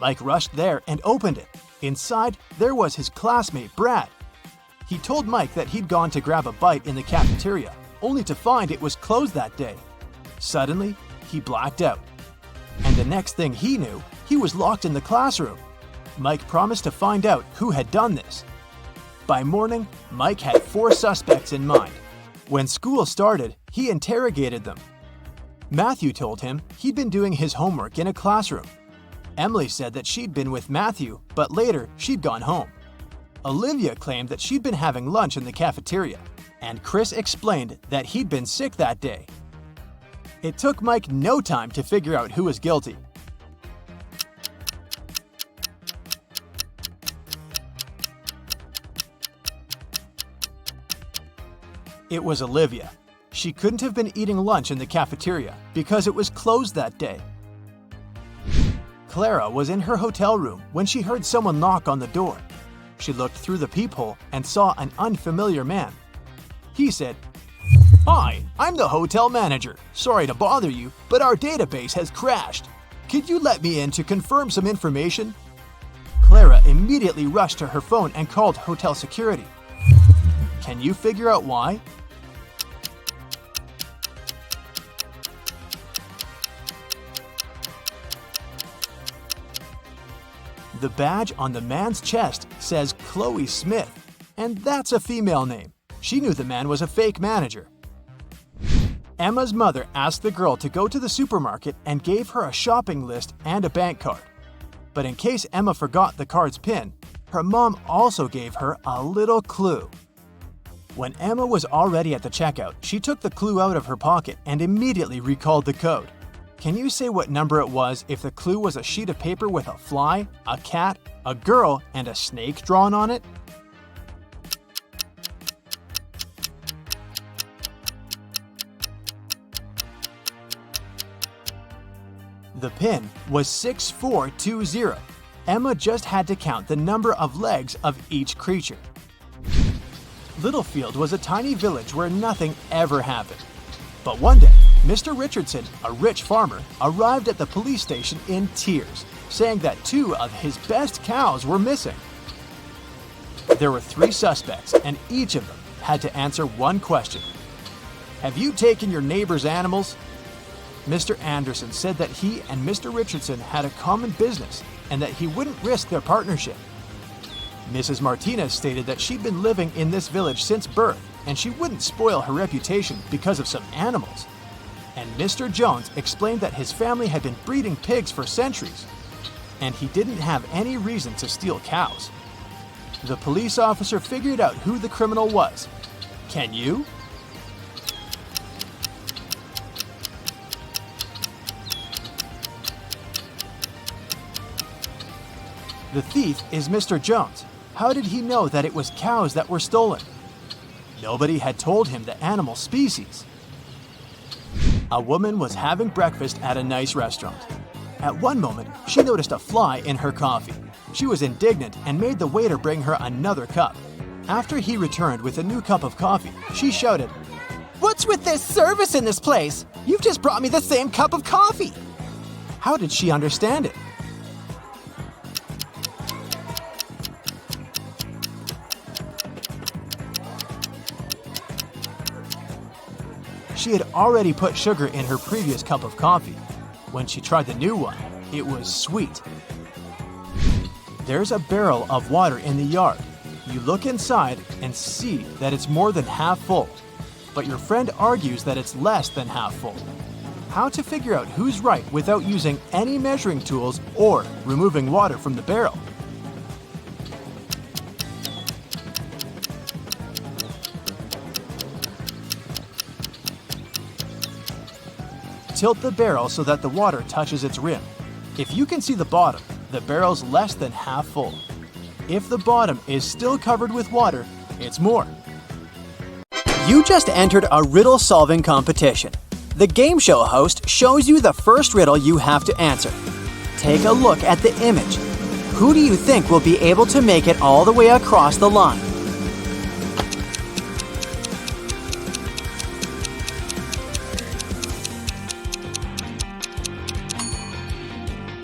Mike rushed there and opened it. Inside, there was his classmate, Brad. He told Mike that he'd gone to grab a bite in the cafeteria, only to find it was closed that day. Suddenly, he blacked out. And the next thing he knew, he was locked in the classroom. Mike promised to find out who had done this. By morning, Mike had 4 suspects in mind. When school started, he interrogated them. Matthew told him he'd been doing his homework in a classroom. Emily said that she'd been with Matthew, but later she'd gone home. Olivia claimed that she'd been having lunch in the cafeteria, and Chris explained that he'd been sick that day. It took Mike no time to figure out who was guilty. It was Olivia. She couldn't have been eating lunch in the cafeteria because it was closed that day. Clara was in her hotel room when she heard someone knock on the door. She looked through the peephole and saw an unfamiliar man. He said, "Hi, I'm the hotel manager. Sorry to bother you, but our database has crashed. Could you let me in to confirm some information?" Clara immediately rushed to her phone and called hotel security. Can you figure out why? The badge on the man's chest says Chloe Smith, and that's a female name. She knew the man was a fake manager. Emma's mother asked the girl to go to the supermarket and gave her a shopping list and a bank card. But in case Emma forgot the card's PIN, her mom also gave her a little clue. When Emma was already at the checkout, she took the clue out of her pocket and immediately recalled the code. Can you say what number it was if the clue was a sheet of paper with a fly, a cat, a girl, and a snake drawn on it? The PIN was 6420. Emma just had to count the number of legs of each creature. Littlefield was a tiny village where nothing ever happened. But one day, Mr. Richardson, a rich farmer, arrived at the police station in tears, saying that 2 of his best cows were missing. There were 3 suspects, and each of them had to answer one question. "Have you taken your neighbor's animals?" Mr. Anderson said that he and Mr. Richardson had a common business and that he wouldn't risk their partnership. Mrs. Martinez stated that she'd been living in this village since birth and she wouldn't spoil her reputation because of some animals. And Mr. Jones explained that his family had been breeding pigs for centuries and he didn't have any reason to steal cows. The police officer figured out who the criminal was. Can you? The thief is Mr. Jones. How did he know that it was cows that were stolen? Nobody had told him the animal species. A woman was having breakfast at a nice restaurant. At one moment, she noticed a fly in her coffee. She was indignant and made the waiter bring her another cup. After he returned with a new cup of coffee, she shouted, "What's with this service in this place? You've just brought me the same cup of coffee." How did she understand it? She had already put sugar in her previous cup of coffee. When she tried the new one, it was sweet. There's a barrel of water in the yard. You look inside and see that it's more than half full, but your friend argues that it's less than half full. How to figure out who's right without using any measuring tools or removing water from the barrel? Tilt the barrel so that the water touches its rim. If you can see the bottom, the barrel's less than half full. If the bottom is still covered with water, it's more. You just entered a riddle solving competition. The game show host shows you the first riddle you have to answer. Take a look at the image. Who do you think will be able to make it all the way across the line?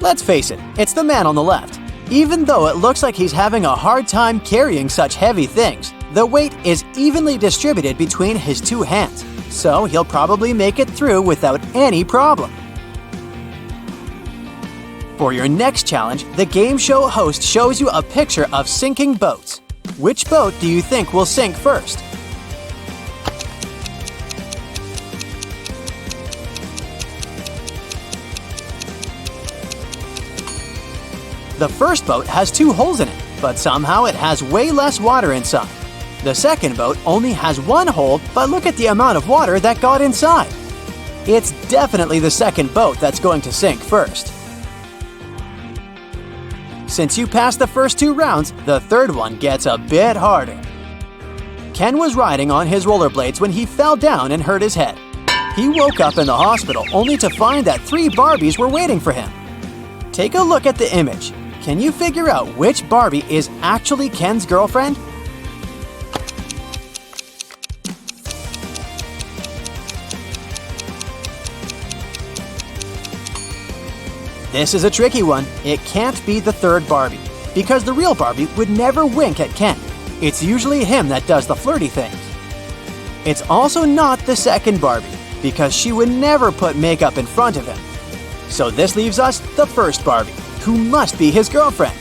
Let's face it, it's the man on the left. Even though it looks like he's having a hard time carrying such heavy things, the weight is evenly distributed between his two hands, so he'll probably make it through without any problem. For your next challenge, the game show host shows you a picture of sinking boats. Which boat do you think will sink first? The first boat has 2 holes in it, but somehow it has way less water inside. The second boat only has 1 hole, but look at the amount of water that got inside. It's definitely the second boat that's going to sink first. Since you passed the first 2 rounds, the third one gets a bit harder. Ken was riding on his rollerblades when he fell down and hurt his head. He woke up in the hospital only to find that 3 Barbies were waiting for him. Take a look at the image. Can you figure out which Barbie is actually Ken's girlfriend? This is a tricky one. It can't be the third Barbie, because the real Barbie would never wink at Ken. It's usually him that does the flirty things. It's also not the second Barbie, because she would never put makeup in front of him. So this leaves us the first Barbie, who must be his girlfriend.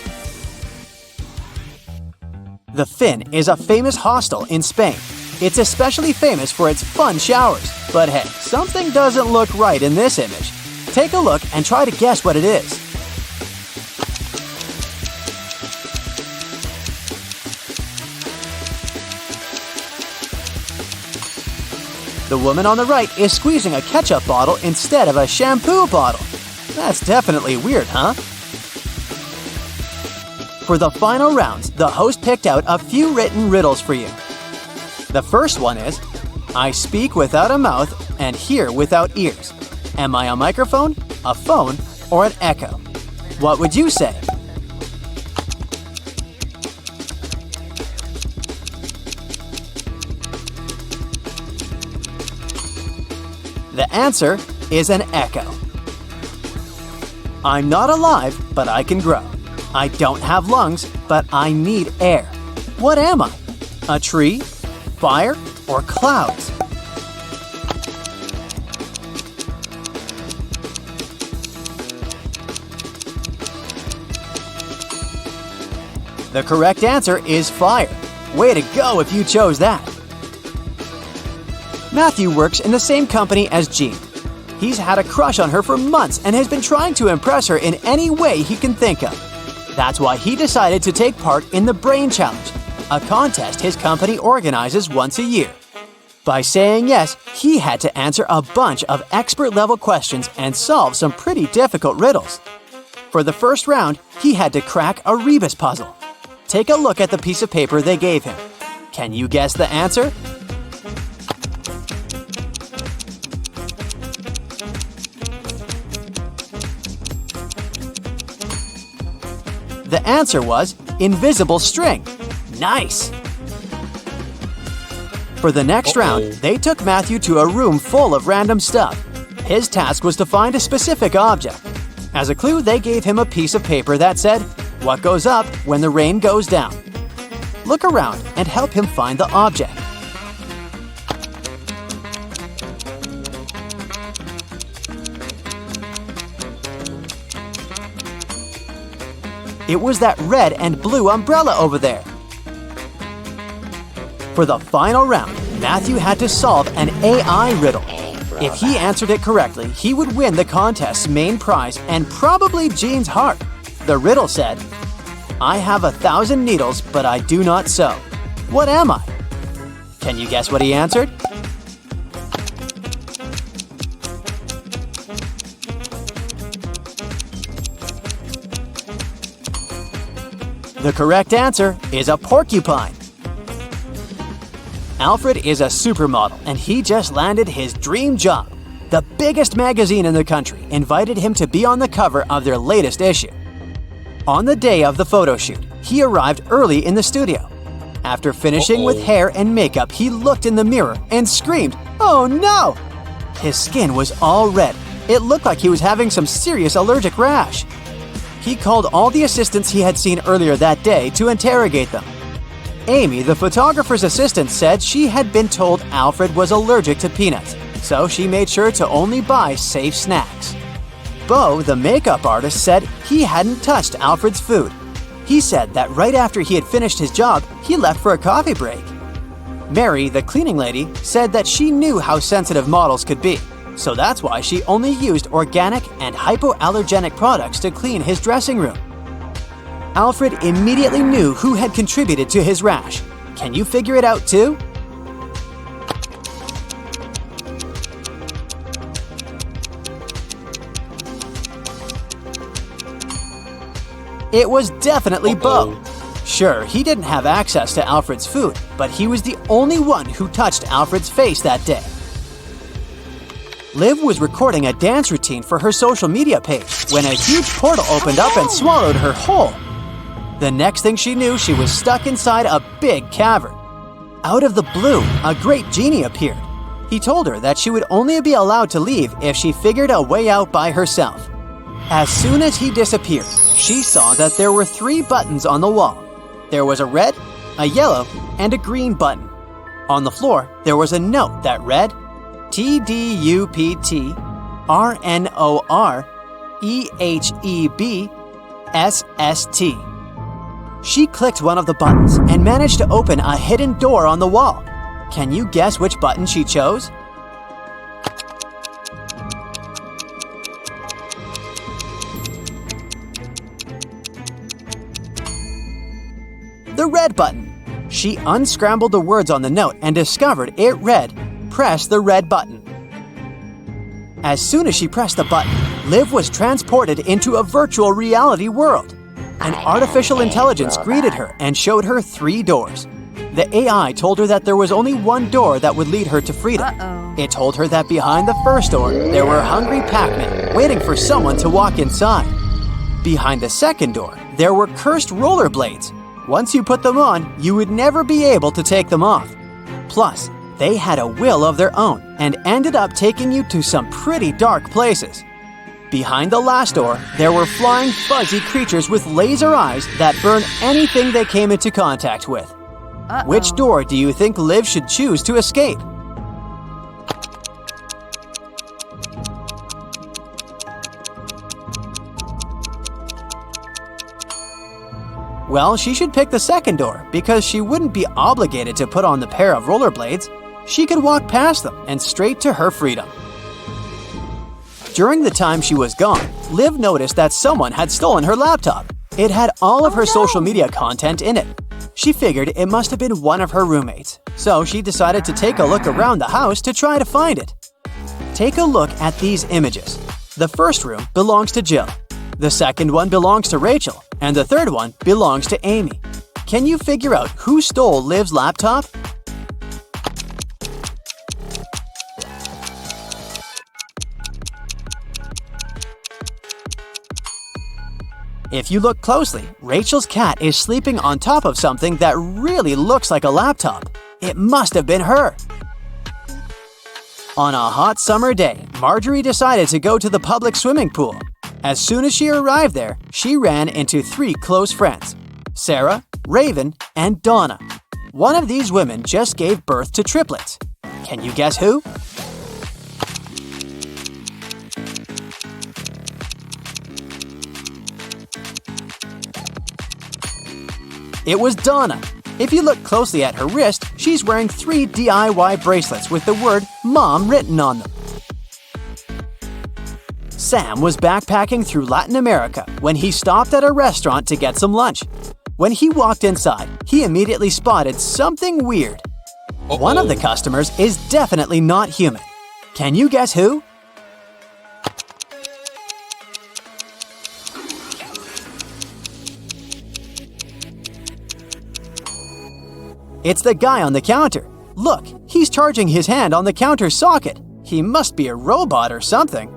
The Fin is a famous hostel in Spain. It's especially famous for its fun showers. But hey, something doesn't look right in this image. Take a look and try to guess what it is. The woman on the right is squeezing a ketchup bottle instead of a shampoo bottle. That's definitely weird, huh? For the final rounds, the host picked out a few written riddles for you. The first one is, I speak without a mouth and hear without ears. Am I a microphone, a phone, or an echo? What would you say? The answer is an echo. I'm not alive, but I can grow. I don't have lungs, but I need air. What am I? A tree, fire, or clouds? The correct answer is fire. Way to go if you chose that. Matthew works in the same company as Jean. He's had a crush on her for months and has been trying to impress her in any way he can think of. That's why he decided to take part in the Brain Challenge, a contest his company organizes once a year. By saying yes, he had to answer a bunch of expert-level questions and solve some pretty difficult riddles. For the first round, he had to crack a rebus puzzle. Take a look at the piece of paper they gave him. Can you guess the answer? The answer was invisible string. Nice! For the next round, they took Matthew to a room full of random stuff. His task was to find a specific object. As a clue, they gave him a piece of paper that said, "What goes up when the rain goes down?" Look around and help him find the object. It was that red and blue umbrella over there. For the final round, Matthew had to solve an AI riddle. If he answered it correctly, he would win the contest's main prize and probably Jean's heart. The riddle said, I have 1,000 needles, but I do not sew. What am I? Can you guess what he answered? The correct answer is a porcupine. Alfred is a supermodel, and he just landed his dream job. The biggest magazine in the country invited him to be on the cover of their latest issue. On the day of the photo shoot, he arrived early in the studio. After finishing with hair and makeup, he looked in the mirror and screamed, "Oh no!" His skin was all red. It looked like he was having some serious allergic rash. He called all the assistants he had seen earlier that day to interrogate them. Amy, the photographer's assistant, said she had been told Alfred was allergic to peanuts, so she made sure to only buy safe snacks. Bo, the makeup artist, said he hadn't touched Alfred's food. He said that right after he had finished his job, he left for a coffee break. Mary, the cleaning lady, said that she knew how sensitive models could be, so that's why she only used organic and hypoallergenic products to clean his dressing room. Alfred immediately knew who had contributed to his rash. Can you figure it out too? It was definitely Bo. Sure, he didn't have access to Alfred's food, but he was the only one who touched Alfred's face that day. Liv was recording a dance routine for her social media page when a huge portal opened up and swallowed her whole. The next thing she knew, she was stuck inside a big cavern. Out of the blue, a great genie appeared. He told her that she would only be allowed to leave if she figured a way out by herself. As soon as he disappeared, she saw that there were 3 buttons on the wall. There was a red, a yellow, and a green button. On the floor, there was a note that read, TDUPTRNOREHEBSST. She clicked one of the buttons and managed to open a hidden door on the wall. Can you guess which button she chose? The red button. She unscrambled the words on the note and discovered it read, "Press the red button." As soon as she pressed the button, Liv was transported into a virtual reality world. An artificial intelligence greeted her and showed her 3 doors. The AI told her that there was only one door that would lead her to freedom. It told her that behind the first door, there were hungry Pac-Men waiting for someone to walk inside. Behind the second door, there were cursed rollerblades. Once you put them on, you would never be able to take them off. Plus, they had a will of their own and ended up taking you to some pretty dark places. Behind the last door, there were flying fuzzy creatures with laser eyes that burn anything they came into contact with. Which door do you think Liv should choose to escape? Well, she should pick the second door because she wouldn't be obligated to put on the pair of rollerblades. She could walk past them and straight to her freedom. During the time she was gone, Liv noticed that someone had stolen her laptop. It had all of her social media content in it. She figured it must have been one of her roommates, so she decided to take a look around the house to try to find it. Take a look at these images. The first room belongs to Jill. The second one belongs to Rachel, and the third one belongs to Amy. Can you figure out who stole Liv's laptop? If you look closely, Rachel's cat is sleeping on top of something that really looks like a laptop. It must have been her. On a hot summer day, Marjorie decided to go to the public swimming pool. As soon as she arrived there, she ran into 3 close friends, Sarah, Raven, and Donna. One of these women just gave birth to triplets. Can you guess who? It was Donna. If you look closely at her wrist, she's wearing 3 DIY bracelets with the word Mom written on them. Sam was backpacking through Latin America when he stopped at a restaurant to get some lunch. When he walked inside, he immediately spotted something weird. One of the customers is definitely not human. Can you guess who? It's the guy on the counter. Look, he's charging his hand on the counter socket. He must be a robot or something.